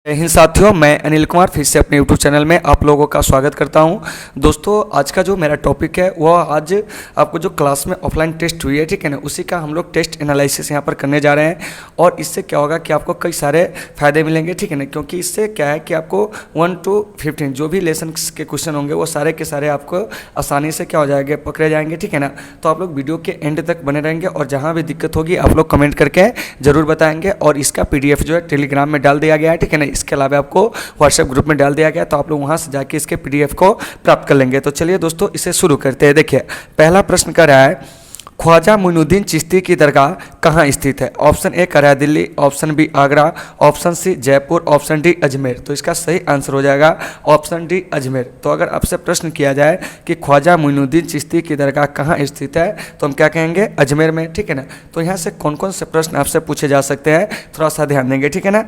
जय हिंद साथियों, मैं अनिल कुमार फिर से अपने YouTube चैनल में आप लोगों का स्वागत करता हूं। दोस्तों, आज का जो मेरा टॉपिक है वह आज आपको जो क्लास में ऑफलाइन टेस्ट हुई है, ठीक है ना, उसी का हम लोग टेस्ट एनालिसिस यहां पर करने जा रहे हैं। और इससे क्या होगा कि आपको कई सारे फायदे मिलेंगे, ठीक है ना, क्योंकि इससे क्या है कि आपको 1 to 15 जो भी लेसन के क्वेश्चन होंगे वो सारे के सारे आपको आसानी से क्या हो जाएंगे, पकड़े जाएंगे, ठीक है ना। तो आप लोग वीडियो के एंड तक बने रहेंगे और जहाँ भी दिक्कत होगी आप लोग कमेंट करके ज़रूर बताएंगे। और इसका PDF जो है टेलीग्राम में डाल दिया गया है, ठीक है ना। इसके अलावा आपको व्हाट्सएप ग्रुप में डाल दिया गया, तो आप लोग वहां से जाके इसके PDF को प्राप्त कर लेंगे। तो चलिए दोस्तों, इसे शुरू करते हैं। देखिए, पहला प्रश्न कर रहा है, ख्वाजा मोइनुद्दीन चिश्ती की दरगाह कहाँ स्थित है? ऑप्शन ए कर रहा है Delhi, option B Agra, option C Jaipur, option D Ajmer. तो इसका सही आंसर हो जाएगा ऑप्शन डी अजमेर। तो अगर आपसे प्रश्न किया जाए कि ख्वाजा मोइनुद्दीन चिश्ती की दरगाह कहाँ स्थित है, तो हम क्या कहेंगे? अजमेर में, ठीक है ना। तो यहाँ से कौन कौन से प्रश्न आपसे पूछे जा सकते हैं, थोड़ा सा ध्यान देंगे, ठीक है ना।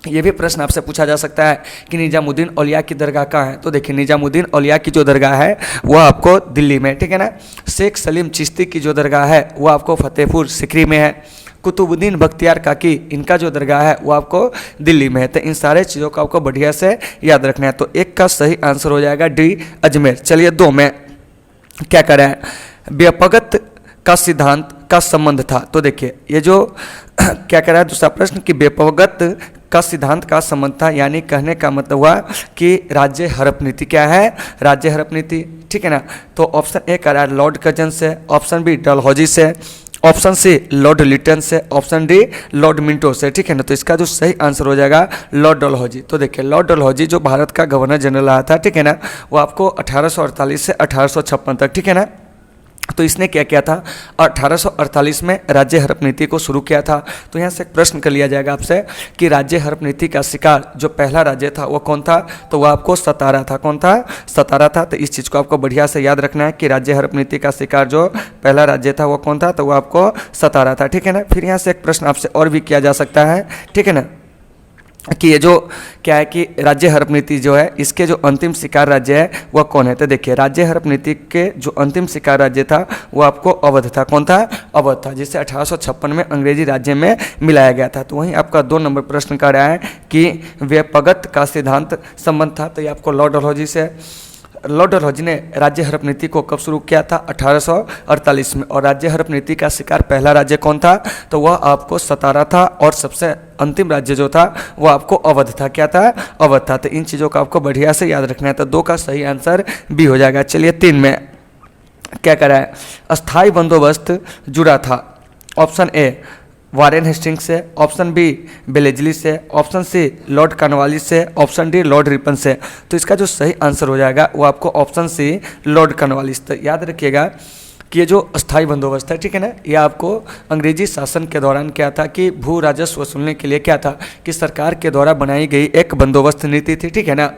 ये भी प्रश्न आपसे पूछा जा सकता है कि निजामुद्दीन औलिया की दरगाह कहाँ है। तो देखिए, निजामुद्दीन औलिया की जो दरगाह है वह आपको दिल्ली में, ठीक है ना। शेख सलीम चिश्ती की जो दरगाह है वो आपको फतेहपुर सिकरी में है। कुतुबुद्दीन बख्तियार काकी इनका जो दरगाह है वो आपको दिल्ली में है। तो इन सारे चीज़ों को आपको बढ़िया से याद रखना है। तो एक का सही आंसर हो जाएगा डी अजमेर। चलिए, 2 में क्या करें? व्यपगत का सिद्धांत का संबंध था। तो देखिए, ये जो क्या कह रहा है दूसरा प्रश्न कि व्यपगत का सिद्धांत का संबंध था, यानी कहने का मतलब हुआ कि राज्य हड़प नीति क्या है? राज्य हड़प नीति, ठीक है ना। तो ऑप्शन ए कह रहा है लॉर्ड कर्जन से, ऑप्शन बी डलहौजी से, ऑप्शन सी लॉर्ड लिटन से, ऑप्शन डी लॉर्ड मिंटो से, ठीक है ना। तो इसका जो सही आंसर हो जाएगा लॉर्ड डलहौजी। तो देखिए, लॉर्ड डलहौजी जो भारत का गवर्नर जनरल रहा था, ठीक है ना, वो आपको 1848 से 1856 तक, ठीक है ना। तो इसने क्या किया था? 1848 में राज्य हड़प नीति को शुरू किया था। तो यहाँ से एक प्रश्न कर लिया जाएगा आपसे कि राज्य हड़प नीति का शिकार जो पहला राज्य था वो कौन था? तो वह आपको सतारा था। कौन था? सतारा था। तो इस चीज़ को आपको बढ़िया से याद रखना है कि राज्य हड़प नीति का शिकार जो पहला राज्य था वो कौन था? तो वह आपको सतारा था, ठीक है ना। फिर यहाँ से एक प्रश्न आपसे और भी किया जा सकता है, ठीक है ना, कि ये जो क्या है कि राज्य हड़प नीति जो है इसके जो अंतिम शिकार राज्य है वह कौन है? तो देखिए, राज्य हड़प नीति के जो अंतिम शिकार राज्य था वो आपको अवध था। कौन था? अवध था, जिसे 1856 में अंग्रेजी राज्य में मिलाया गया था। तो वहीं आपका 2 नंबर प्रश्न कर रहा है कि व्यपगत का सिद्धांत संबंध था। तो ये आपको लॉर्ड डलहौजी से, लॉर्ड डलहौजी ने राज्य हड़प नीति को कब शुरू किया था? 1848 में। और राज्य हड़प नीति का शिकार पहला राज्य कौन था? तो वह आपको सतारा था। और सबसे अंतिम राज्य जो था वो आपको अवध था। क्या था? अवध था। तो इन चीज़ों को आपको बढ़िया से याद रखना है। तो 2 का सही आंसर बी हो जाएगा। चलिए, 3 में क्या करा है? अस्थाई बंदोबस्त जुड़ा था। ऑप्शन ए वारेन हेस्टिंग्स से, ऑप्शन बी बेलेजली से, ऑप्शन सी लॉर्ड कॉर्नवालिस से, ऑप्शन डी लॉर्ड रिपन से। तो इसका जो सही आंसर हो जाएगा वो आपको ऑप्शन सी लॉर्ड कॉर्नवालिस। तो याद रखिएगा कि ये जो अस्थाई बंदोबस्त है, ठीक है ना, ये आपको अंग्रेजी शासन के दौरान क्या था कि भू राजस्व वसूलने के लिए क्या था कि सरकार के द्वारा बनाई गई एक बंदोबस्त नीति थी, ठीक है ना।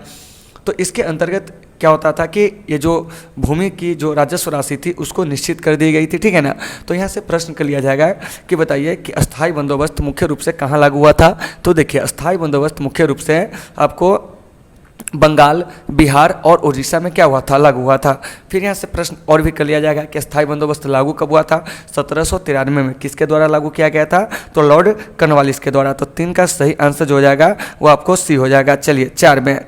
तो इसके अंतर्गत क्या होता था कि ये जो भूमि की जो राजस्व राशि थी उसको निश्चित कर दी गई थी, ठीक है ना। तो यहाँ से प्रश्न कर लिया जाएगा कि बताइए कि अस्थाई बंदोबस्त मुख्य रूप से कहाँ लागू हुआ था? तो देखिए, अस्थाई बंदोबस्त मुख्य रूप से आपको बंगाल, बिहार और उड़ीसा में क्या हुआ था? लागू हुआ था। फिर यहाँ से प्रश्न और भी कर लिया जाएगा कि अस्थाई बंदोबस्त लागू कब हुआ था? 1793 में। किसके द्वारा लागू किया गया था? तो लॉर्ड कॉर्नवालिस के द्वारा। तो 3 का सही आंसर जो हो जाएगा वो आपको सी हो जाएगा। चलिए, 4 में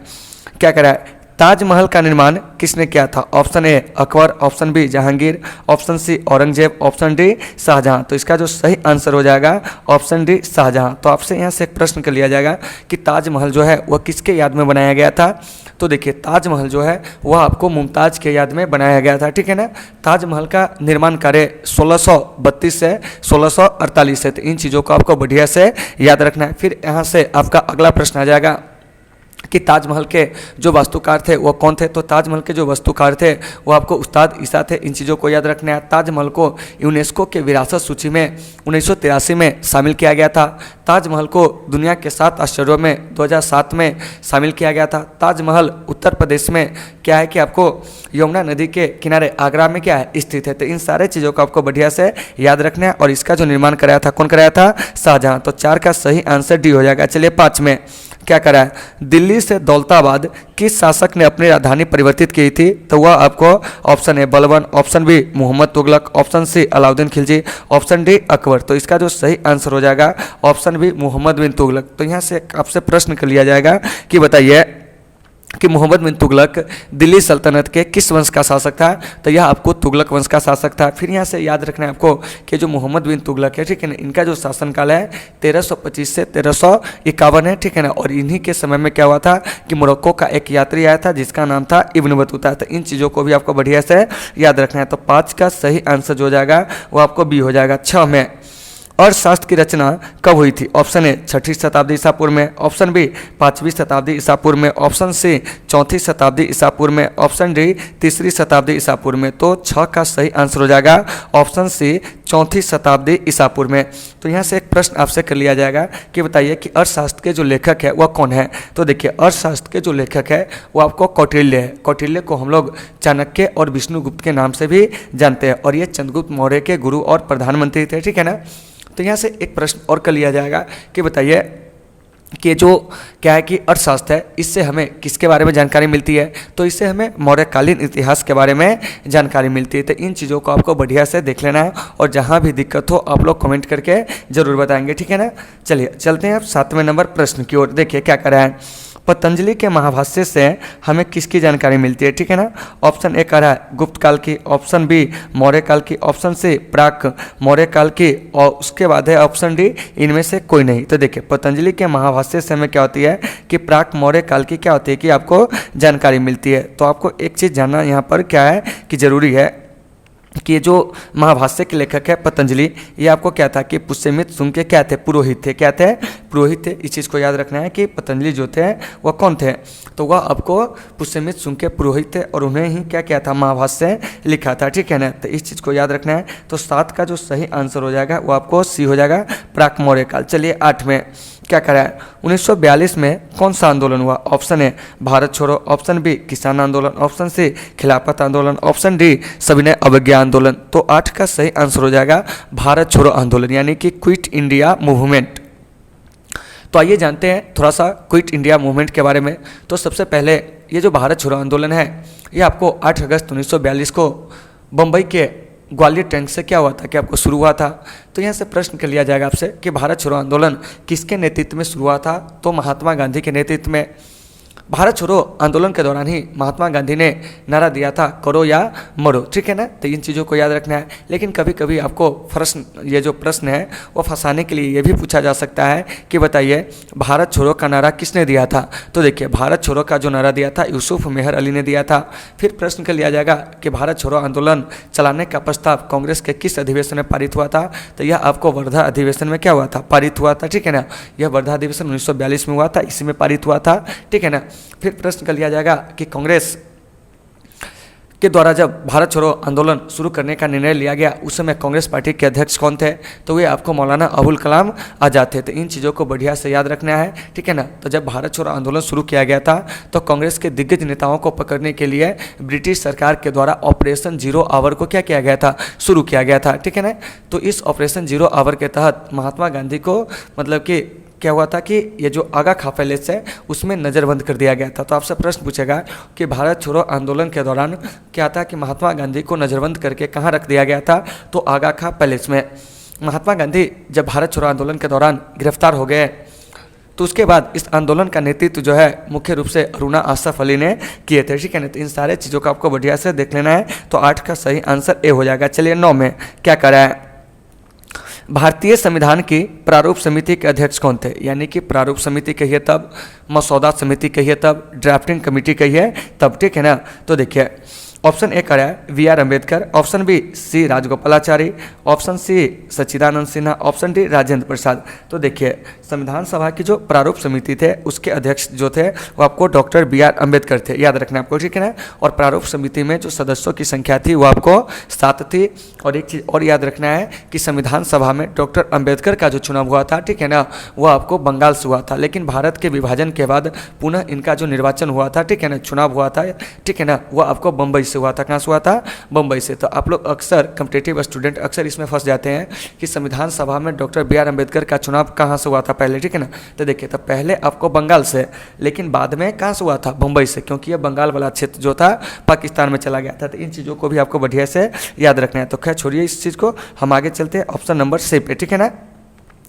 क्या करा है? ताजमहल का निर्माण किसने किया था? Option A Akbar, option B Jahangir, option C Aurangzeb, option D Shahjahan. तो इसका जो सही आंसर हो जाएगा ऑप्शन डी शाहजहां। तो आपसे यहाँ से एक प्रश्न कर लिया जाएगा कि ताजमहल जो है वह किसके याद में बनाया गया था? तो देखिए, ताजमहल जो है वह आपको मुमताज़ के याद में बनाया गया था, ठीक है ना। ताजमहल का निर्माण कार्य 1632 से 1648 है। तो इन चीज़ों को आपको बढ़िया से याद रखना है। फिर यहाँ से आपका अगला प्रश्न आ जाएगा कि ताजमहल के जो वास्तुकार थे वो कौन थे? तो ताजमहल के जो वास्तुकार थे वो आपको उस्ताद ईसा थे। इन चीज़ों को याद रखना है। ताजमहल को यूनेस्को के विरासत सूची में 1983 में शामिल किया गया था। ताजमहल को दुनिया के 7 आश्चर्यों में 2007 में शामिल किया गया था। ताजमहल उत्तर प्रदेश में क्या है कि आपको यमुना नदी के किनारे आगरा में क्या है? स्थित है। तो इन सारे चीज़ों को आपको बढ़िया से याद रखना है। और इसका जो निर्माण कराया था, कौन कराया था? शाहजहां। तो 4 का सही आंसर डी हो जाएगा। चलिए, 5 में क्या करा है, दिल्ली से दौलताबाद किस शासक ने अपनी राजधानी परिवर्तित की थी? तो वह आपको option A Balban, option B Mohammad Tughlaq, option C Alauddin Khilji, option D Akbar. तो इसका जो सही आंसर हो जाएगा ऑप्शन बी मोहम्मद बिन तुगलक। तो यहाँ से आपसे प्रश्न कर लिया जाएगा कि बताइए कि मोहम्मद बिन तुगलक दिल्ली सल्तनत के किस वंश का शासक था? तो यह आपको तुगलक वंश का शासक था। फिर यहाँ से याद रखना है आपको कि जो मोहम्मद बिन तुगलक है, ठीक है ना, इनका जो शासनकाल है 1325 से 1351 है, ठीक है ना। और इन्हीं के समय में क्या हुआ था कि मोरक्को का एक यात्री आया था जिसका नाम था इब्न बतूता। तो इन चीज़ों को भी आपको बढ़िया से याद रखना है। तो 5 का सही आंसर जो हो जाएगा वो आपको बी हो जाएगा। 6 में अर्थशास्त्र की रचना कब हुई थी? ऑप्शन ए 6वीं शताब्दी ईसा पूर्व में, ऑप्शन बी 5वीं शताब्दी ईसा पूर्व में, ऑप्शन सी 4वीं शताब्दी ईसा पूर्व में, ऑप्शन डी 3री शताब्दी ईसा पूर्व में। तो 6 का सही आंसर हो जाएगा ऑप्शन सी 4वीं शताब्दी ईसा पूर्व में। तो यहाँ से एक प्रश्न आपसे कर लिया जाएगा कि बताइए कि अर्थशास्त्र के जो लेखक है वह कौन है? तो देखिए अर्थशास्त्र के जो लेखक है वो आपको कौटिल्य है। कौटिल्य को हम लोग चाणक्य और विष्णुगुप्त के नाम से भी जानते हैं और ये चंद्रगुप्त मौर्य के गुरु और प्रधानमंत्री थे, ठीक है ना। तो यहाँ से एक प्रश्न और कर लिया जाएगा कि बताइए कि जो क्या है कि अर्थशास्त्र है इससे हमें किसके बारे में जानकारी मिलती है? तो इससे हमें मौर्यकालीन इतिहास के बारे में जानकारी मिलती है। तो इन चीज़ों को आपको बढ़िया से देख लेना है और जहाँ भी दिक्कत हो आप लोग कमेंट करके ज़रूर बताएंगे, ठीक है ना। चलिए चलते हैं अब 7वें नंबर प्रश्न की ओर। देखिए क्या करा है, पतंजलि के महाभाष्य से हमें किसकी जानकारी मिलती है? ठीक है ना। ऑप्शन ए कह रहा है गुप्त काल की, ऑप्शन बी मौर्य काल की, ऑप्शन सी प्राक मौर्य काल की और उसके बाद है ऑप्शन डी इनमें से कोई नहीं। तो देखिए पतंजलि के महाभाष्य से हमें क्या होती है कि प्राक मौर्य काल की क्या होती है कि आपको जानकारी मिलती है। तो आपको एक चीज़ जानना यहाँ पर क्या है कि ज़रूरी है कि ये जो महाभाष्य के लेखक है पतंजलि, ये आपको क्या था कि पुष्यमित्र शुंग के क्या थे? पुरोहित थे। क्या थे? पुरोहित थे। इस चीज़ को याद रखना है कि पतंजलि जो थे वह कौन थे? तो वह आपको पुष्यमित्र शुंग के पुरोहित थे और उन्हें ही क्या किया था? महाभाष्य लिखा था, ठीक है ना। तो इस चीज़ को याद रखना है। तो 7 का जो सही आंसर हो जाएगा वो आपको सी हो जाएगा, प्राक मौर्य काल। चलिए 8 में क्या करा है, 1942 में कौन सा आंदोलन हुआ? ऑप्शन ए भारत छोड़ो, ऑप्शन बी किसान आंदोलन, ऑप्शन सी खिलाफत आंदोलन, ऑप्शन डी सविनय अवज्ञा आंदोलन। तो 8 का सही आंसर हो जाएगा भारत छोड़ो आंदोलन, यानी कि क्विट इंडिया मूवमेंट। तो आइए जानते हैं थोड़ा सा क्विट इंडिया मूवमेंट के बारे में। तो सबसे पहले ये जो भारत छोड़ो आंदोलन है ये आपको 8 अगस्त 1942 को बम्बई के ग्वालियर टैंक से क्या हुआ था कि आपको शुरू हुआ था। तो यहाँ से प्रश्न कर लिया जाएगा आपसे कि भारत छोड़ो आंदोलन किसके नेतृत्व में शुरू हुआ था? तो महात्मा गांधी के नेतृत्व में। भारत छोड़ो आंदोलन के दौरान ही महात्मा गांधी ने नारा दिया था करो या मरो, ठीक है ना। तो इन चीज़ों को याद रखना है। लेकिन कभी कभी आपको प्रश्न ये जो प्रश्न है वो फंसाने के लिए ये भी पूछा जा सकता है कि बताइए भारत छोड़ो का नारा किसने दिया था? तो देखिए भारत छोड़ो का जो नारा दिया था यूसुफ मेहर अली ने दिया था। फिर प्रश्न कर लिया जाएगा कि भारत छोड़ो आंदोलन चलाने का प्रस्ताव कांग्रेस के किस अधिवेशन में पारित हुआ था? तो यह आपको वर्धा अधिवेशन में क्या हुआ था? पारित हुआ था, ठीक है ना। यह वर्धा अधिवेशन 1942 में हुआ था, इसी में पारित हुआ था, ठीक है ना। फिर प्रश्न कर लिया जाएगा कि कांग्रेस के द्वारा जब भारत छोड़ो आंदोलन शुरू करने का निर्णय लिया गया उस समय कांग्रेस पार्टी के अध्यक्ष कौन थे? तो वे आपको मौलाना अबुल कलाम आज़ाद थे। तो इन चीज़ों को बढ़िया से याद रखना है, ठीक है ना। तो जब भारत छोड़ो आंदोलन शुरू किया गया था तो कांग्रेस के दिग्गज नेताओं को पकड़ने के लिए ब्रिटिश सरकार के द्वारा ऑपरेशन जीरो आवर को क्या किया गया था? शुरू किया गया था, ठीक है ना। तो इस ऑपरेशन जीरो आवर के तहत महात्मा गांधी को मतलब कि क्या हुआ था कि ये जो आगा खा पैलेस है उसमें नज़रबंद कर दिया गया था। तो आपसे प्रश्न पूछेगा कि भारत छोड़ो आंदोलन के दौरान क्या था कि महात्मा गांधी को नज़रबंद करके कहाँ रख दिया गया था? तो आगा खा पैलेस में। महात्मा गांधी जब भारत छोड़ो आंदोलन के दौरान गिरफ्तार हो गए तो उसके बाद इस आंदोलन का नेतृत्व जो है मुख्य रूप से अरुणा आसफ अली ने किए थे, ठीक है ना। तो इन सारे चीज़ों को आपको बढ़िया से देख लेना है। तो 8 का सही आंसर ए हो जाएगा। चलिए 9 में क्या करा है, भारतीय संविधान की प्रारूप समिति के अध्यक्ष कौन थे? यानी कि प्रारूप समिति कहिए तब, मसौदा समिति कहिए तब, ड्राफ्टिंग कमेटी कहिए तब, ठीक है ना। तो देखिए ऑप्शन ए करा है V R Ambedkar, option B C Rajagopalachari, option C Sachchidanand Sinha, option D Rajendra Prasad. तो देखिए संविधान सभा की जो प्रारूप समिति थे उसके अध्यक्ष जो थे वो आपको डॉक्टर बी आर अम्बेडकर थे, याद रखना आपको, ठीक है ना। और प्रारूप समिति में जो सदस्यों की संख्या थी वो आपको 7 थी। और एक चीज़ और याद रखना है कि संविधान सभा में डॉक्टर अम्बेडकर का जो चुनाव हुआ था, ठीक है ना, वो आपको बंगाल से हुआ था। लेकिन भारत के विभाजन के बाद पुनः इनका जो निर्वाचन हुआ था, ठीक है ना, चुनाव हुआ था, ठीक है ना, वो आपको बम्बई से हुआ था। कहाँ से हुआ था? बम्बई से। तो आप लोग अक्सर कॉम्पिटिटिव स्टूडेंट अक्सर इसमें फंस जाते हैं कि संविधान सभा में डॉक्टर बी आर अम्बेडकर का चुनाव कहाँ से हुआ था पहले, ठीक है ना। तो देखिए, तो पहले आपको बंगाल से, लेकिन बाद में कहाँ से हुआ था? बम्बई से, क्योंकि ये बंगाल वाला क्षेत्र जो था पाकिस्तान में चला गया था। तो इन चीज़ों को भी आपको बढ़िया से याद रखना है। तो खैर छोड़िए इस चीज़ को, हम आगे चलते हैं ऑप्शन नंबर सी पे, ठीक है ना।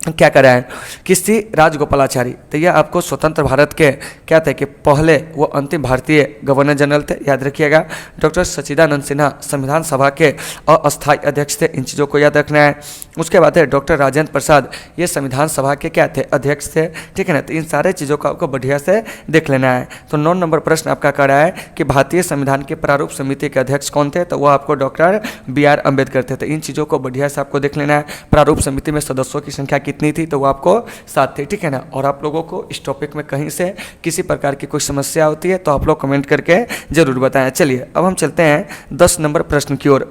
क्या करा है? किसी राजगोपालाचारी। तो यह आपको स्वतंत्र भारत के क्या थे कि पहले वो अंतिम भारतीय गवर्नर जनरल थे, याद रखिएगा। डॉक्टर सच्चिदानंद सिन्हा संविधान सभा के अस्थायी अध्यक्ष थे, इन चीज़ों को याद रखना है। उसके बाद है डॉक्टर राजेंद्र प्रसाद, ये संविधान सभा के क्या थे? अध्यक्ष थे, ठीक है ना। तो इन सारे चीज़ों को आपको बढ़िया से देख लेना है। तो 9 नंबर प्रश्न आपका कह रहा है कि भारतीय संविधान के प्रारूप समिति के अध्यक्ष कौन थे? तो वो आपको डॉक्टर बी आर अम्बेडकर थे। तो इन चीज़ों को बढ़िया से आपको देख लेना है। प्रारूप समिति में सदस्यों की संख्या कितनी थी? तो वो आपको 7 थी, ठीक है ना। और आप लोगों को इस टॉपिक में कहीं से किसी प्रकार की कोई समस्या होती है तो आप लोग कमेंट करके जरूर बताएं। चलिए अब हम चलते हैं 10 नंबर प्रश्न की ओर।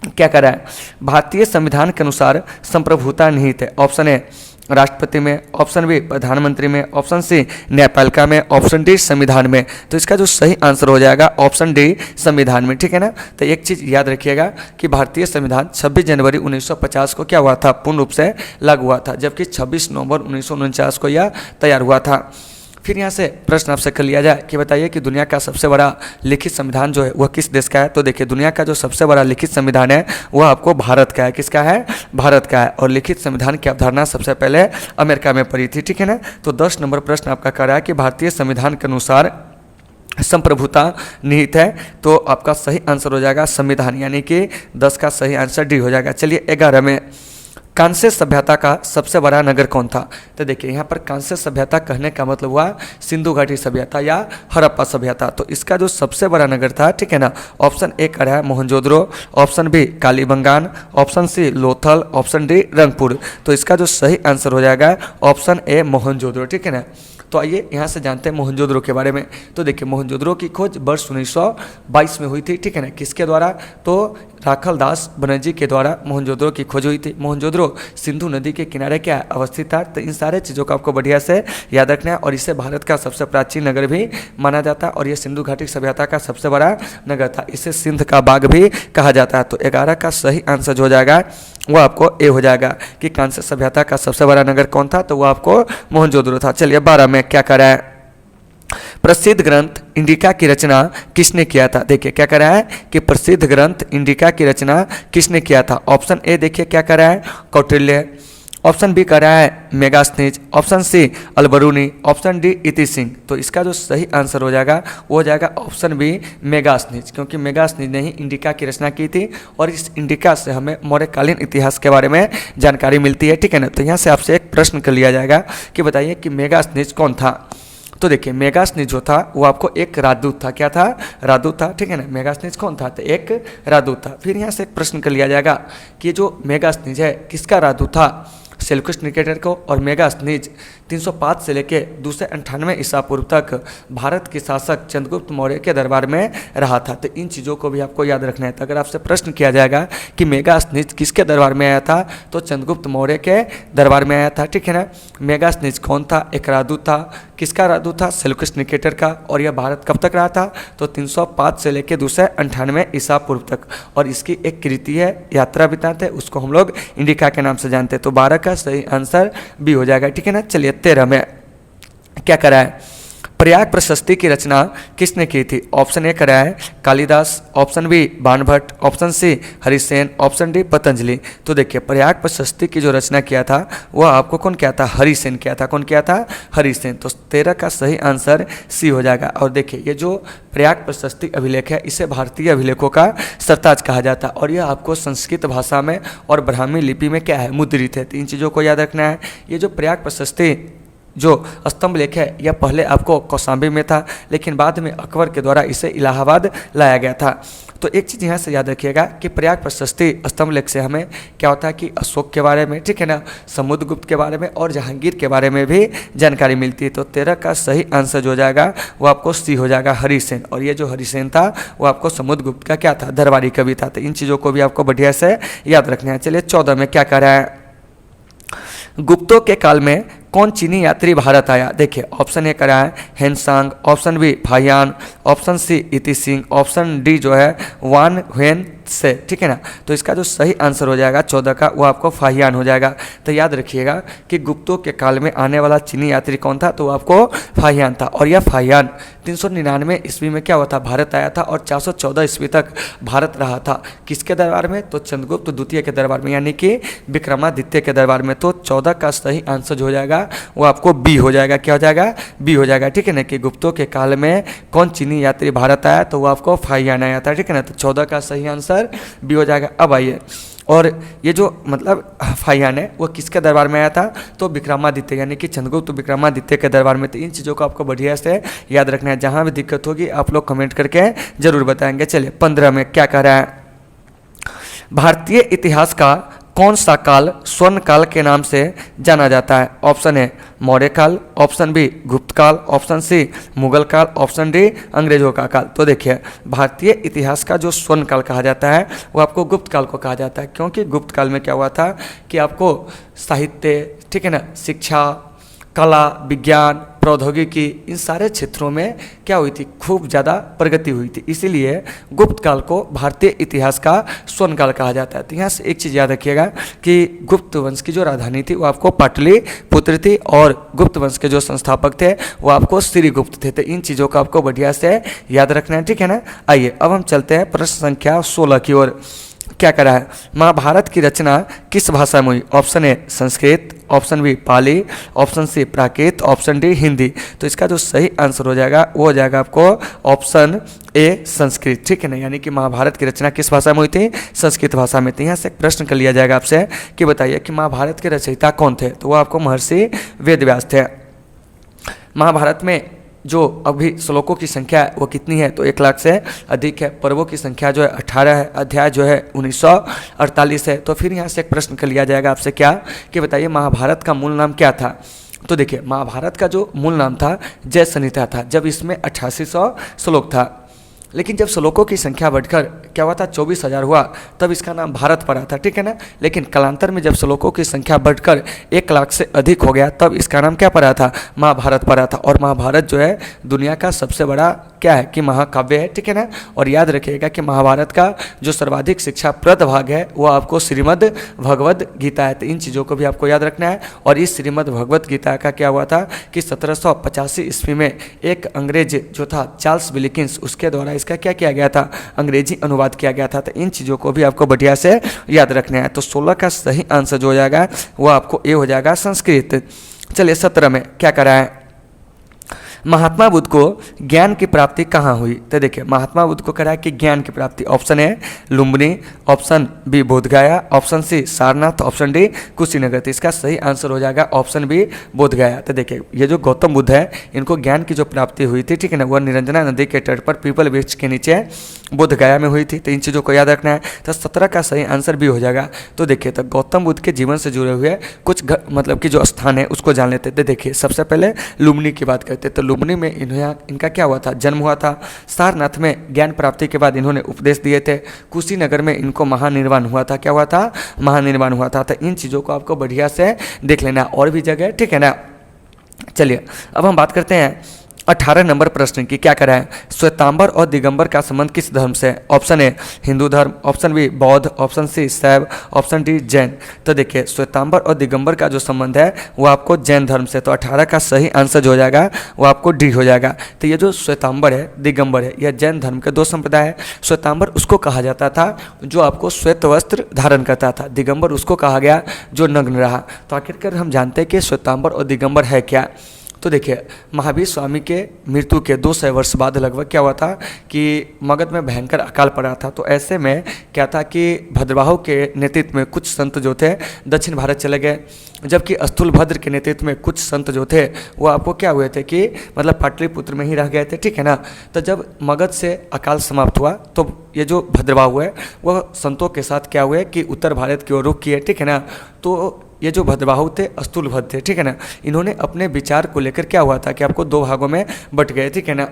क्या कह रहा है? भारतीय संविधान के अनुसार संप्रभुता निहित है। ऑप्शन ए राष्ट्रपति में, ऑप्शन बी प्रधानमंत्री में, ऑप्शन सी न्यायपालिका में, ऑप्शन डी संविधान में। तो इसका जो सही आंसर हो जाएगा ऑप्शन डी संविधान में, ठीक है ना। तो एक चीज़ याद रखिएगा कि भारतीय संविधान 26 जनवरी 1950 को क्या हुआ था? पूर्ण रूप से लागू हुआ था, जबकि 26 नवंबर 1949 को यह तैयार हुआ था। फिर यहाँ से प्रश्न आपसे कर लिया जाए कि बताइए कि दुनिया का सबसे बड़ा लिखित संविधान जो है वह किस देश का है? तो देखिए, दुनिया का जो सबसे बड़ा लिखित संविधान है वह आपको भारत का है। किसका है? भारत का है। और लिखित संविधान की अवधारणा सबसे पहले अमेरिका में पड़ी थी, ठीक है ना। तो 10 नंबर प्रश्न आपका कह रहा है कि भारतीय संविधान के अनुसार संप्रभुता निहित है। तो आपका सही आंसर हो जाएगा संविधान, यानी कि 10 का सही आंसर डी हो जाएगा। चलिए 11 में, कांस्य सभ्यता का सबसे बड़ा नगर कौन था? तो देखिए, यहाँ पर कांस्य सभ्यता कहने का मतलब हुआ सिंधु घाटी सभ्यता या हड़प्पा सभ्यता। तो इसका जो सबसे बड़ा नगर था, ठीक है ना, ऑप्शन ए कर रहा है Mohenjodaro, option B Kalibangan, option C Lothal, option D Rangpur. तो इसका जो सही आंसर हो जाएगा ऑप्शन ए मोहनजोदड़ो, ठीक है ना। तो आइए यहाँ से जानते हैं मोहनजोदड़ो के बारे में। तो देखिए, मोहनजोदड़ो की खोज वर्ष 1922 में हुई थी, ठीक है ना। किसके द्वारा? तो राखल दास बनर्जी के द्वारा मोहनजोदड़ो की खोज हुई थी। मोहनजोदड़ो सिंधु नदी के किनारे क्या अवस्थित था? तो इन सारे चीज़ों को आपको बढ़िया से याद रखना है। और इसे भारत का सबसे प्राचीन नगर भी माना जाता है और यह सिंधु घाटी सभ्यता का सबसे बड़ा नगर था। इसे सिंध का बाग भी कहा जाता है। तो 11 का सही आंसर जो हो जाएगा वो आपको ए हो जाएगा कि कांस्य सभ्यता का सबसे बड़ा नगर कौन था? तो वो आपको मोहनजोदड़ो था। चलिए 12 में क्या कह रहा है? प्रसिद्ध ग्रंथ इंडिका की रचना किसने किया था? देखिए क्या कह रहा है कि प्रसिद्ध ग्रंथ इंडिका की रचना किसने किया था? ऑप्शन ए देखिए क्या कह रहा है? कौटिल्य, ऑप्शन बी कह रहा है Megasthenes, option C Alberuni, option D Itsing. तो इसका जो सही आंसर हो जाएगा वो हो जाएगा ऑप्शन बी मेगास्थनीज, क्योंकि मेगास्थनीज ने ही इंडिका की रचना की थी और इस इंडिका से हमें मौर्यकालीन इतिहास के बारे में जानकारी मिलती है, ठीक है ना। तो यहाँ से आपसे एक प्रश्न कर लिया जाएगा कि बताइए कि मेगास्थनीज कौन था? तो देखिए, मेगास्थनीज जो था वो आपको एक राजदूत था। क्या था? राजदूत था, ठीक है ना। मेगास्थनीज कौन था? तो एक राजदूत था। फिर यहाँ से एक प्रश्न कर लिया जाएगा कि जो मेगास्थनीज है किसका राजदूत था? सेल्यूकस निकेटर को। और मेगास्थनीज 305 से लेकर 298 ईसा पूर्व तक भारत के शासक चंद्रगुप्त मौर्य के दरबार में रहा था। तो इन चीज़ों को भी आपको याद रखना है। तो अगर आपसे प्रश्न किया जाएगा कि मेगास्थनीज किसके दरबार में आया था, तो चंद्रगुप्त मौर्य के दरबार में आया था, ठीक है ना। मेगास्थनीज कौन था? एक राजदूत था। किसका राजदूत था? सेल्यूकस निकेटर का। और यह भारत कब तक रहा था? तो 305 से लेकर 298 ईसा पूर्व तक। और इसकी एक कृति है यात्रा वृत्तांत है, उसको हम लोग इंडिका के नाम से जानते हैं। तो 12 का सही आंसर बी हो जाएगा, ठीक है ना। चलिए 13 में क्या करा है? प्रयाग प्रशस्ति की रचना किसने की थी? ऑप्शन ए करा है Kalidas, option B Banabhatta, option C Harisena, option D Patanjali. तो देखिए, प्रयाग प्रशस्ति की जो रचना किया था वह आपको कौन किया था? हरिसेन किया था। कौन किया था? हरिसेन। तो 13 का सही आंसर सी हो जाएगा। और देखिए, ये जो प्रयाग प्रशस्ति अभिलेख है इसे भारतीय अभिलेखों का सरताज कहा जाता है और यह आपको संस्कृत भाषा में और ब्राह्मी लिपि में क्या है? मुद्रित है। 3 चीज़ों को याद रखना है। ये जो प्रयाग प्रशस्ति जो स्तंभ लेख है यह पहले आपको कौशाम्बी में था, लेकिन बाद में अकबर के द्वारा इसे इलाहाबाद लाया गया था। तो एक चीज़ यहाँ से याद रखिएगा कि प्रयाग प्रशस्ति स्तंभ लेख से हमें क्या होता है कि अशोक के बारे में, ठीक है ना, समुद्रगुप्त के बारे में और जहांगीर के बारे में भी जानकारी मिलती है। तो 13 का सही आंसर जो हो जाएगा वो आपको सी हो जाएगा, हरिसेन। और ये जो हरिसेन था वो आपको समुद्रगुप्त का क्या था? दरबारी कवि था। तो इन चीज़ों को भी आपको बढ़िया से याद रखना है। चलिए 14 में क्या कह रहा है? गुप्तों के काल में कौन चीनी यात्री भारत आया? देखिए ऑप्शन ए करा है Hiuen Tsang, option B Fahien, option C Itsing, option D जो है वान हुएन से, ठीक है ना। तो इसका जो सही आंसर हो जाएगा 14 का, वो आपको फाहियान हो जाएगा। तो याद रखिएगा कि गुप्तों के काल में आने वाला चीनी यात्री कौन था? तो वो आपको फाहियान था। और यह फाहियान 399 ईस्वी में क्या हुआ था? भारत आया था और 414 ईस्वी तक भारत रहा था। किसके दरबार में? तो चंद्रगुप्त द्वितीय के दरबार में, यानी कि विक्रमादित्य के दरबार में। तो 14 का सही आंसर जो हो जाएगा वो आपको बी हो जाएगा। क्या हो जाएगा? बी हो जाएगा, ठीक है ना। कि गुप्तों के काल में कौन चीनी यात्री भारत आया? तो वो आपको फाहियान आया था, ठीक है ना। तो 14 का सही आंसर बी हो जाएगा। अब आइए, और ये जो मतलब फाहियान है वो किसके दरबार में आया था? तो विक्रमादित्य, यानी कि चंद्रगुप्त विक्रमादित्य के दरबार में। तो इन चीज़ों को आपको बढ़िया से याद रखना है। जहाँ भी दिक्कत होगी आप लोग कमेंट करके जरूर बताएंगे। चलिए 15 में क्या कह रहा है? भारतीय इतिहास का कौन सा काल स्वर्ण काल के नाम से जाना जाता है? ऑप्शन ए मौर्य काल, ऑप्शन बी गुप्त काल, ऑप्शन सी मुगल काल, ऑप्शन डी अंग्रेजों का काल। तो देखिए भारतीय इतिहास का जो स्वर्ण काल कहा जाता है वो आपको गुप्त काल को कहा जाता है, क्योंकि गुप्त काल में क्या हुआ था कि आपको साहित्य, ठीक है ना, शिक्षा, कला, विज्ञान, प्रौद्योगिकी, इन सारे क्षेत्रों में क्या हुई थी? खूब ज़्यादा प्रगति हुई थी। इसीलिए गुप्त काल को भारतीय इतिहास का स्वर्ण काल कहा जाता है। तो यहाँ से एक चीज़ याद रखिएगा कि गुप्त वंश की जो राजधानी थी वो आपको पाटलिपुत्र थी, और गुप्त वंश के जो संस्थापक थे वो आपको श्रीगुप्त थे। तो इन चीज़ों को आपको बढ़िया से याद रखना है, ठीक है ना। आइए अब हम चलते हैं प्रश्न संख्या 16 की ओर। क्या करा है? महाभारत की रचना किस भाषा में हुई? Option A Sanskrit, option B Pali, option C Prakrit, option D Hindi. तो इसका जो सही आंसर हो जाएगा वो हो जाएगा आपको ऑप्शन ए संस्कृत, ठीक है ना। यानी कि महाभारत की रचना किस भाषा में हुई थी? संस्कृत भाषा में। तो यहाँ से एक प्रश्न कर लिया जाएगा आपसे कि बताइए कि महाभारत के रचयिता कौन थे? तो वो आपको महर्षि वेदव्यास थे। महाभारत में जो अभी श्लोकों की संख्या है वो कितनी है? तो 1 लाख से अधिक है। पर्वों की संख्या जो है 18 है। अध्याय जो है 1948 है। तो फिर यहाँ से एक प्रश्न कर लिया जाएगा आपसे, क्या कि बताइए महाभारत का मूल नाम क्या था? तो देखिए महाभारत का जो मूल नाम था जय संहिता था, जब इसमें 8800 श्लोक था। लेकिन जब श्लोकों की संख्या बढ़कर क्या हुआ था? 24,000 हुआ, तब इसका नाम भारत पड़ा था, ठीक है ना। लेकिन कालांतर में जब श्लोकों की संख्या बढ़कर 1 लाख से अधिक हो गया, तब इसका नाम क्या पड़ा था? महाभारत पड़ा था। और महाभारत जो है दुनिया का सबसे बड़ा क्या है कि महाकाव्य है, ठीक है ना। और याद रखिएगा कि महाभारत का जो सर्वाधिक शिक्षाप्रद भाग है वो आपको श्रीमद् भगवद गीता है। तो इन चीज़ों को भी आपको याद रखना है। और इस श्रीमद् भगवद गीता का क्या हुआ था कि 1785 ईस्वी में एक अंग्रेज जो था चार्ल्स विल्किंस, उसके द्वारा इसका क्या किया गया था? अंग्रेजी अनुवाद किया गया था। तो इन चीज़ों को भी आपको बढ़िया से याद रखना है। तो 16 का सही आंसर जो हो जाएगा वो आपको ए हो जाएगा संस्कृत। चलिए 17 में क्या करा है? महात्मा बुद्ध को ज्ञान की प्राप्ति कहाँ हुई? तो देखिए महात्मा बुद्ध को करा है कि ज्ञान की प्राप्ति option A Lumbini, option B Bodhgaya, option C Sarnath, option D Kushinagar. तो इसका सही आंसर हो जाएगा ऑप्शन बी बोधगया। तो देखिए ये जो गौतम बुद्ध है इनको ज्ञान की जो प्राप्ति हुई थी, ठीक है ना, वह निरंजना नदी के तट पर पीपल वृक्ष के नीचे बोधगया में हुई थी। तो इन चीज़ों को याद रखना है। तो 17 का सही आंसर भी हो जाएगा। तो देखिए तो गौतम बुद्ध के जीवन से जुड़े हुए कुछ मतलब कि जो स्थान है उसको जान लेते थे। देखिए सबसे पहले लुम्बिनी की बात करते तो लुम्बिनी में इनका क्या हुआ था? जन्म हुआ था। सारनाथ में ज्ञान प्राप्ति के बाद इन्होंने उपदेश दिए थे। कुशीनगर में इनको महानिर्वाण हुआ था। क्या हुआ था? महानिर्वाण हुआ था। तो इन चीज़ों को आपको बढ़िया से देख लेना। और भी जगह, ठीक है ना। चलिए अब हम बात करते हैं 18 नंबर प्रश्न की। क्या करा है? श्वेतांबर और दिगंबर का संबंध किस धर्म से? ऑप्शन ए हिंदू धर्म, ऑप्शन बी बौद्ध, ऑप्शन सी शैव, ऑप्शन डी जैन। तो देखिए श्वेतांबर और दिगंबर का जो संबंध है वो आपको जैन धर्म से। तो 18 का सही आंसर जो हो जाएगा वो आपको डी हो जाएगा। तो ये जो श्वेतांबर है, दिगंबर है, यह जैन धर्म के दो संप्रदाय है। श्वेतांबर उसको कहा जाता था जो आपको श्वेत वस्त्र धारण करता था, दिगंबर उसको कहा गया जो नग्न रहा। तो आखिरकार हम जानते हैं कि श्वेतांबर और दिगंबर है क्या। तो देखिए महावीर स्वामी के मृत्यु के 200 वर्ष बाद लगभग क्या हुआ था कि मगध में भयंकर अकाल पड़ा था। तो ऐसे में क्या था कि भद्रबाहु के नेतृत्व में कुछ संत जो थे दक्षिण भारत चले गए, जबकि स्थूलभद्र के नेतृत्व में कुछ संत जो थे वो आपको क्या हुए थे कि मतलब पाटलिपुत्र में ही रह गए थे, ठीक है ना। तो जब मगध से अकाल समाप्त हुआ तो ये जो भद्रबाहु है वह संतों के साथ क्या हुए कि उत्तर भारत की ओर रुख किए, ठीक है ना। तो ये जो भद्रबाहु थे स्थूलभद्र थे, ठीक है ना, इन्होंने अपने विचार को लेकर क्या हुआ था कि आपको 2 भागों में बट गए, ठीक है ना।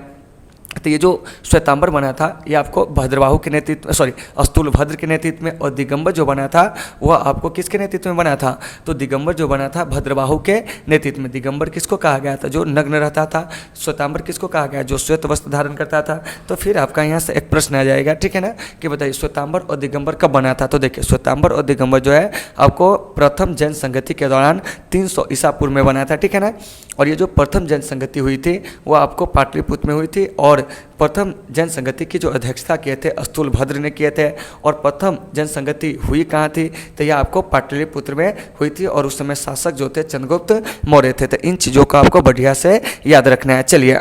तो ये जो श्वेतांबर बना था ये आपको भद्रबाहु के नेतृत्व स्थूलभद्र के नेतृत्व में, और दिगंबर जो बना था वह आपको किसके नेतृत्व में बना था, तो दिगंबर जो बना था भद्रबाहु के नेतृत्व में। दिगंबर किसको कहा गया था, जो नग्न रहता था। श्वेतांबर किसको कहा गया, जो श्वेत वस्त्र धारण करता था। तो फिर आपका यहाँ से एक प्रश्न आ जाएगा, ठीक है ना, कि बताइए श्वेतांबर और दिगंबर कब बना था। तो देखिए श्वेतांबर और दिगंबर जो है आपको प्रथम जैन संगति के दौरान 300 ईसा पूर्व में बना था, ठीक है ना। और ये जो प्रथम जैन संगति हुई थी वो आपको पाटलिपुत्र में हुई थी, और प्रथम जैन संगति की जो अध्यक्षता किए थे स्थूलभद्र ने किए थे। और प्रथम जैन संगति हुई कहाँ थी, तो यह आपको पाटलिपुत्र में हुई थी, और उस समय शासक जो थे चंद्रगुप्त मौर्य थे। तो इन चीज़ों को आपको बढ़िया से याद रखना है। चलिए,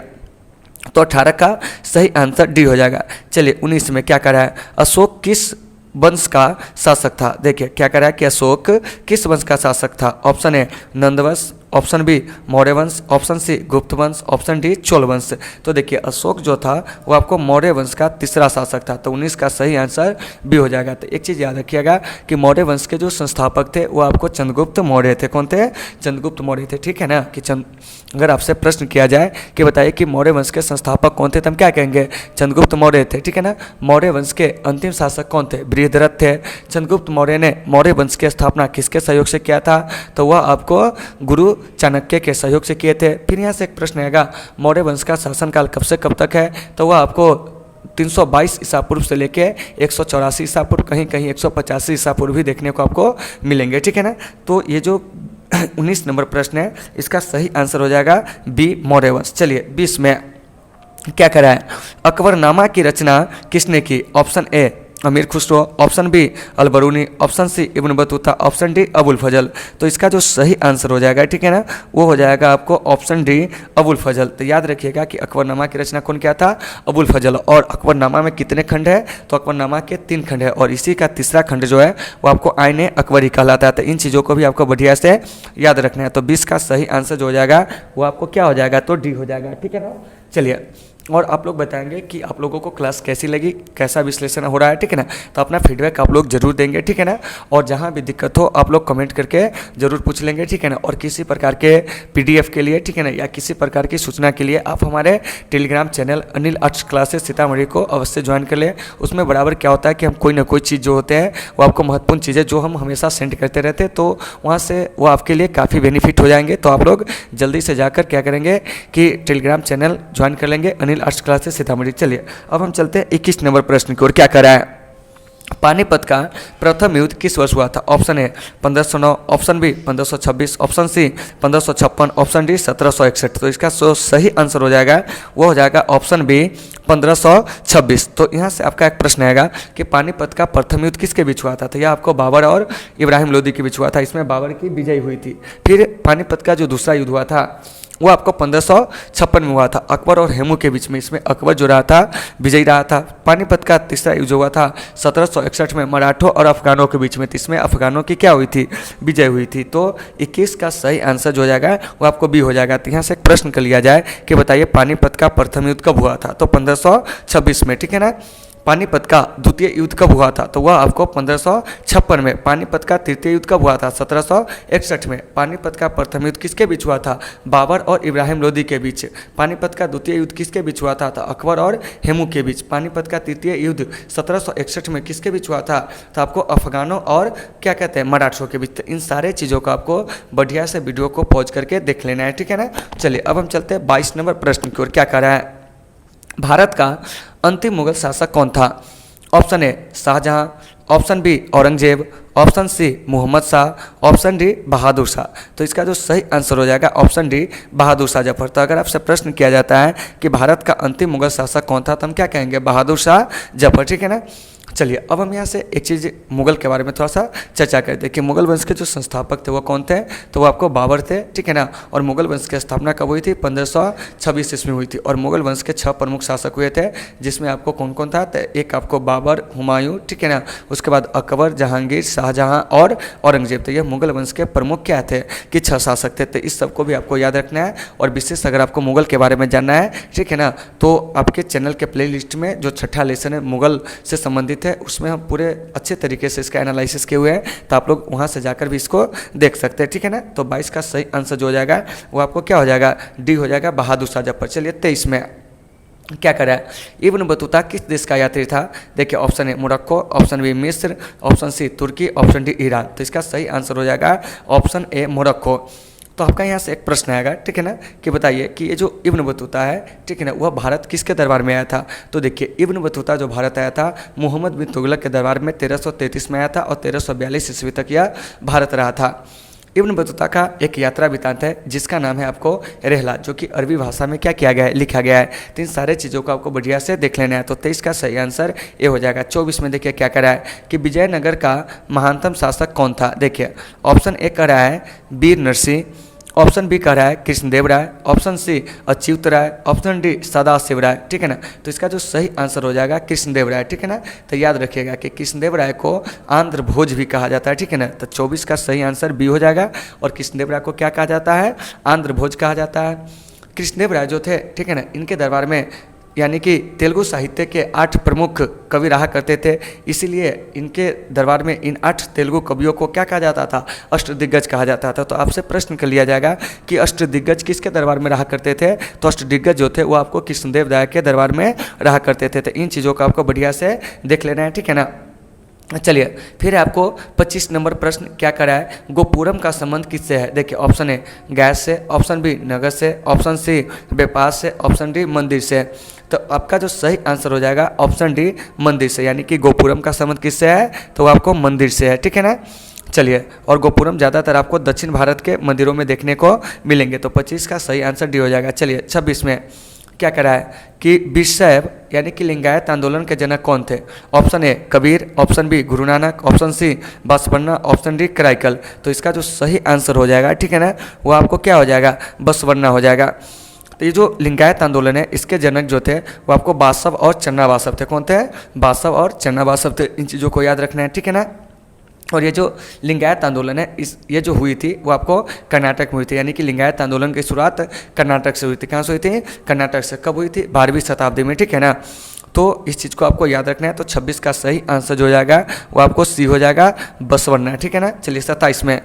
तो 18 का सही आंसर डी हो जाएगा। चलिए 19 में क्या करा है, अशोक किस वंश का शासक था। देखिए क्या करा है कि अशोक किस वंश का शासक था। ऑप्शन ए नंदवंश, ऑप्शन बी मौर्य वंश, ऑप्शन सी गुप्त वंश, ऑप्शन डी चोल वंश। तो देखिए अशोक जो था वो आपको मौर्य वंश का तीसरा शासक था। तो 19 का सही आंसर बी हो जाएगा। तो एक चीज़ याद रखिएगा कि मौर्य वंश के जो संस्थापक थे वो आपको चंद्रगुप्त मौर्य थे। कौन थे, चंद्रगुप्त मौर्य थे, ठीक है ना। कि अगर आपसे प्रश्न किया जाए कि बताइए कि मौर्य वंश के संस्थापक कौन थे, तो हम क्या कहेंगे, चंद्रगुप्त मौर्य थे, ठीक है ना। मौर्य वंश के अंतिम शासक कौन थे, बृहद्रथ थे। चंद्रगुप्त मौर्य ने मौर्य वंश की स्थापना किसके सहयोग से किया था, तो वह आपको गुरु चाणक्य के सहयोग से किए थे। फिर यहाँ से एक प्रश्न आएगा, मौर्य वंश का शासनकाल कब से कब तक है, तो वह आपको 322 ईसा पूर्व से लेके 184 ईसा पूर्व, कहीं कहीं 185 ईसा पूर्व भी देखने को आपको मिलेंगे, ठीक है ना। तो ये जो 19 नंबर प्रश्न है इसका सही आंसर हो जाएगा बी मौर्य वंश। चलिए 20 में क्या करा है, अकबरनामा की रचना किसने की। Option A Amir Khusro, option B Alberuni, option C Ibn Battuta, option D Abul Fazal. तो इसका जो सही आंसर हो जाएगा, ठीक है ना, वो हो जाएगा आपको ऑप्शन डी अबुल फजल। तो याद रखिएगा कि अकबरनामा की रचना कौन किया था, अबुल फजल। और अकबरनामा में कितने खंड है, तो अकबरनामा के 3 खंड है, और इसी का तीसरा खंड जो है वो आपको आईने अकबरी कहलाता है। तो इन चीज़ों को भी आपको बढ़िया से याद रखना है। तो 20 का सही आंसर जो हो जाएगा वो आपको क्या हो जाएगा, तो डी हो जाएगा, ठीक है ना। चलिए, और आप लोग बताएंगे कि आप लोगों को क्लास कैसी लगी, कैसा विश्लेषण हो रहा है, ठीक है ना। तो अपना फीडबैक आप लोग जरूर देंगे, ठीक है ना। और जहाँ भी दिक्कत हो आप लोग कमेंट करके जरूर पूछ लेंगे, ठीक है ना। और किसी प्रकार के पीडीएफ के लिए, ठीक है ना, या किसी प्रकार की सूचना के लिए आप हमारे Telegram channel Anil arts classes Sitamarhi को अवश्य ज्वाइन कर लें। उसमें बराबर क्या होता है कि हम कोई ना कोई चीज़ जो होते हैं वो आपको महत्वपूर्ण चीज़ें जो हम हमेशा सेंड करते रहते हैं, तो वहाँ से वो आपके लिए काफ़ी बेनिफिट हो जाएंगे। तो आप लोग जल्दी से जाकर क्या करेंगे कि टेलीग्राम चैनल ज्वाइन कर लेंगे अनिल आर्ट्स क्लासेस सीतामढ़ी। चलिए अब हम चलते हैं 21 नंबर प्रश्न की ओर। क्या करा है, पानीपत का प्रथम युद्ध किस वर्ष हुआ था। Option A 1509, option B 1526, option C 1556, option D 1761। तो इसका सही आंसर हो जाएगा वो हो जाएगा ऑप्शन बी 1526। तो यहाँ से आपका एक प्रश्न आएगा कि पानीपत का प्रथम युद्ध किसके बीच हुआ था। तो यह आपको बाबर और इब्राहिम लोदी के बीच हुआ था। इसमें बाबर की विजय हुई थी। फिर पानीपत का जो दूसरा युद्ध हुआ था वो आपको 1556 में हुआ था, अकबर और हेमू के बीच में। इसमें अकबर जो रहा था विजयी रहा था। पानीपत का तीसरा युद्ध हुआ था 1761 में मराठों और अफगानों के बीच में। इसमें अफगानों की क्या हुई थी, विजय हुई थी। तो 21 का सही आंसर जो हो जाएगा वो आपको बी हो जाएगा। तो यहाँ से एक प्रश्न कर लिया जाए कि बताइए पानीपत का प्रथम युद्ध कब हुआ था, तो 1526 में, ठीक है ना। पानीपत का द्वितीय युद्ध कब हुआ था, तो वह आपको 1556 में। पानीपत का तृतीय युद्ध कब हुआ था, 1761 में। पानीपत का प्रथम युद्ध किसके बीच हुआ था, बाबर और इब्राहिम लोदी के बीच। पानीपत का द्वितीय युद्ध किसके बीच हुआ था, तो अकबर और हेमू के बीच। पानीपत का तृतीय युद्ध 1761 में किसके बीच हुआ था, तो आपको अफगानों और क्या कहते हैं मराठों के बीच। इन सारे चीज़ों को आपको बढ़िया से वीडियो को पॉज करके देख लेना है, ठीक है ना। चलिए अब हम चलते हैं 22 नंबर प्रश्न की ओर। क्या कर रहा है, भारत का अंतिम मुगल शासक कौन था। Option A Shahjahan, option B Aurangzeb, option C Mohammad Shah, option D Bahadur Shah. तो इसका जो सही आंसर हो जाएगा ऑप्शन डी बहादुर शाह जफर। तो अगर आपसे प्रश्न किया जाता है कि भारत का अंतिम मुगल शासक कौन था, तो हम क्या कहेंगे, बहादुर शाह जफर, ठीक है ना। चलिए अब हम यहाँ से एक चीज़ मुगल के बारे में थोड़ा सा चर्चा करते हैं कि मुगल वंश के जो संस्थापक थे वो कौन थे, तो वो आपको बाबर थे, ठीक है ना। और मुगल वंश की स्थापना कब हुई थी, 1526 ईस्वी हुई थी। और मुगल वंश के 6 प्रमुख शासक हुए थे, जिसमें आपको कौन कौन था, तो एक आपको बाबर, हुमायूं, ठीक है ना, उसके बाद अकबर, जहांगीर, शाहजहां और औरंगजेब। तो ये मुगल वंश के प्रमुख क्या थे कि 6 शासक थे। तो इस सबको भी आपको याद रखना है। और विशेष अगर आपको मुगल के बारे में जानना है, ठीक है ना, तो आपके चैनल के प्ले लिस्ट में जो 6ठा लेसन है मुगल से संबंधित है, उसमें हम पूरे अच्छे तरीके से इसका एनालिसिस किए हुए हैं। तो आप लोग वहाँ से जाकर भी इसको देख सकते हैं, ठीक है ना। तो 22 का सही आंसर जो हो जाएगा वो आपको क्या हो जाएगा, डी हो जाएगा, बहादुर शाह जफर। चलिए 23 में क्या करा है? इब्न बतूता किस देश का यात्री था? देखिए option A Morocco, option B मिस्र, ऑप्शन सी तुर्की, ऑप्शन डी ईरान। तो इसका सही आंसर हो जाएगा ऑप्शन ए मोरक्को। तो आपका यहाँ से एक प्रश्न आएगा, ठीक है ना, कि बताइए कि ये जो इब्न बतूता है, ठीक है ना, वह भारत किसके दरबार में आया था? तो देखिए इब्न बतूता जो भारत आया था मोहम्मद बिन तुगलक के दरबार में 1333 में आया था और 1342 ईस्वी तक यह भारत रहा था। इब्न बतूता का एक यात्रा वृत्तांत है जिसका नाम है आपको रहला, जो कि अरबी भाषा में क्या किया गया है, लिखा गया है। तो इन सारे चीज़ों को आपको बढ़िया से देख लेना है। तो 23 का सही आंसर ये हो जाएगा। 24 में देखिए क्या करा है कि विजयनगर का महानतम शासक कौन था? देखिए ऑप्शन ए कह रहा है वीर नरसिंह, ऑप्शन बी कह रहा है कृष्णदेव राय, ऑप्शन सी अच्युत राय, ऑप्शन डी सदाशिव राय, ठीक है ना। तो इसका जो सही आंसर हो जाएगा कृष्णदेव राय, ठीक है ना। तो याद रखिएगा कि कृष्णदेव राय को आंध्र भोज भी कहा जाता है, ठीक है ना। तो 24 का सही आंसर बी हो जाएगा। और कृष्णदेव राय को क्या कहा जाता है? आंध्र भोज कहा जाता है। कृष्णदेव राय जो थे, ठीक है ना, इनके दरबार में यानी कि तेलुगु साहित्य के 8 प्रमुख कवि रहा करते थे, इसीलिए इनके दरबार में इन 8 तेलुगु कवियों को क्या कहा जाता था? अष्टदिग्गज कहा जाता था। तो आपसे प्रश्न कर लिया जाएगा कि अष्टदिग्गज किसके दरबार में रहा करते थे? तो अष्टदिग्गज जो थे वो आपको कृष्णदेव राय के दरबार में रहा करते थे। तो इन चीज़ों को आपको बढ़िया से देख लेना है, ठीक है ना। चलिए फिर आपको 25 नंबर प्रश्न क्या करा है? गोपुरम का संबंध किससे है? देखिए ऑप्शन ए गैस से, ऑप्शन बी नगर से, ऑप्शन सी व्यापार से, ऑप्शन डी मंदिर से। तो आपका जो सही आंसर हो जाएगा ऑप्शन डी मंदिर से, यानी कि गोपुरम का संबंध किससे है? तो वो आपको मंदिर से है, ठीक है ना। चलिए, और गोपुरम ज़्यादातर आपको दक्षिण भारत के मंदिरों में देखने को मिलेंगे। तो 25 का सही आंसर डी हो जाएगा। चलिए 26 में क्या करा है कि वीरशैव यानी कि लिंगायत आंदोलन के जनक कौन थे? Option A Kabir, option B Guru Nanak, option C Basavanna, option D Karaikal. तो इसका जो सही आंसर हो जाएगा, ठीक है ना, वो आपको क्या हो जाएगा? बसवन्ना हो जाएगा। तो ये जो लिंगायत आंदोलन है इसके जनक जो थे वो आपको बासव और चन्ना बासव थे। कौन थे? बासव और चन्ना बासव थे। इन चीज़ों को याद रखना है, ठीक है ना। और ये जो लिंगायत आंदोलन है ये जो हुई थी वो आपको कर्नाटक में हुई थी, यानी कि लिंगायत आंदोलन की शुरुआत कर्नाटक से हुई थी। कहाँ से हुई थी? कर्नाटक से। कब हुई थी? 12वीं शताब्दी में, ठीक है ना। तो इस चीज़ को आपको याद रखना है। तो 26 का सही आंसर जो हो जाएगा वो आपको सी हो जाएगा, बसवन्ना, ठीक है ना। चलिए 27 में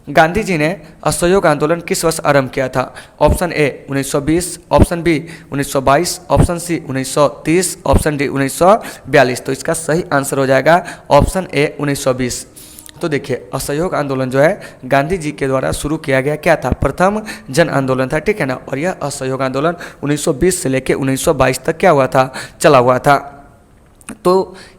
गांधी जी ने असहयोग आंदोलन किस वर्ष आरंभ किया था? Option A 1920, option B 1922, option C 1930, option D 1942। तो इसका सही आंसर हो जाएगा ऑप्शन ए 1920। तो देखिए असहयोग आंदोलन जो है गांधी जी के द्वारा शुरू किया गया क्या था? प्रथम जन आंदोलन था, ठीक है ना। और यह असहयोग आंदोलन 1920 से लेकर 1922 तक क्या हुआ था? चला हुआ था। तो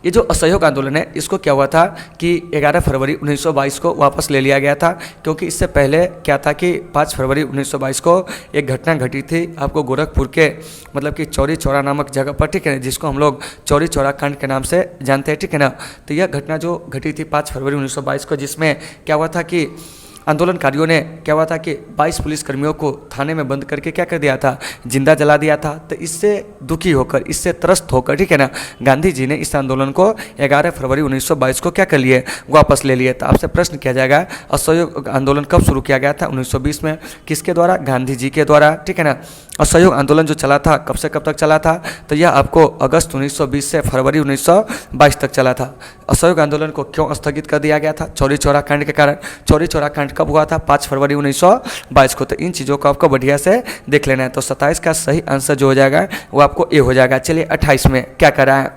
ये जो असहयोग आंदोलन है इसको क्या हुआ था कि 11 फरवरी 1922 को वापस ले लिया गया था, क्योंकि इससे पहले क्या था कि 5 फरवरी 1922 को एक घटना घटी थी आपको गोरखपुर के मतलब कि चौरी चौरा नामक जगह पर, ठीक है, जिसको हम लोग चौरी चौरा कांड के नाम से जानते हैं, ठीक है ना। तो यह घटना जो घटी थी 5 फरवरी 1922 को, जिसमें क्या हुआ था कि आंदोलनकारियों ने क्या हुआ था कि 22 पुलिसकर्मियों को थाने में बंद करके क्या कर दिया था? जिंदा जला दिया था। तो इससे दुखी होकर, इससे त्रस्त होकर, ठीक है ना, गांधी जी ने इस आंदोलन को 11 फरवरी 1922 को क्या कर लिए? वापस ले लिए। तो आपसे प्रश्न किया जाएगा असहयोग आंदोलन कब शुरू किया गया था? 1920 में। किसके द्वारा? गांधी जी के द्वारा, ठीक है ना। असहयोग आंदोलन जो चला था कब से कब तक चला था? तो यह आपको अगस्त 1920 से फरवरी 1922 तक चला था। असहयोग आंदोलन को क्यों स्थगित कर दिया गया था? चौरी चौरा कांड के कारण। चौरी चौरा कांड कब हुआ था? 5 फरवरी 1922 को। तो इन चीज़ों को आपको बढ़िया से देख लेना है। तो 27 का सही आंसर जो हो जाएगा वो आपको ए हो जाएगा। चलिए 28 में क्या करा है?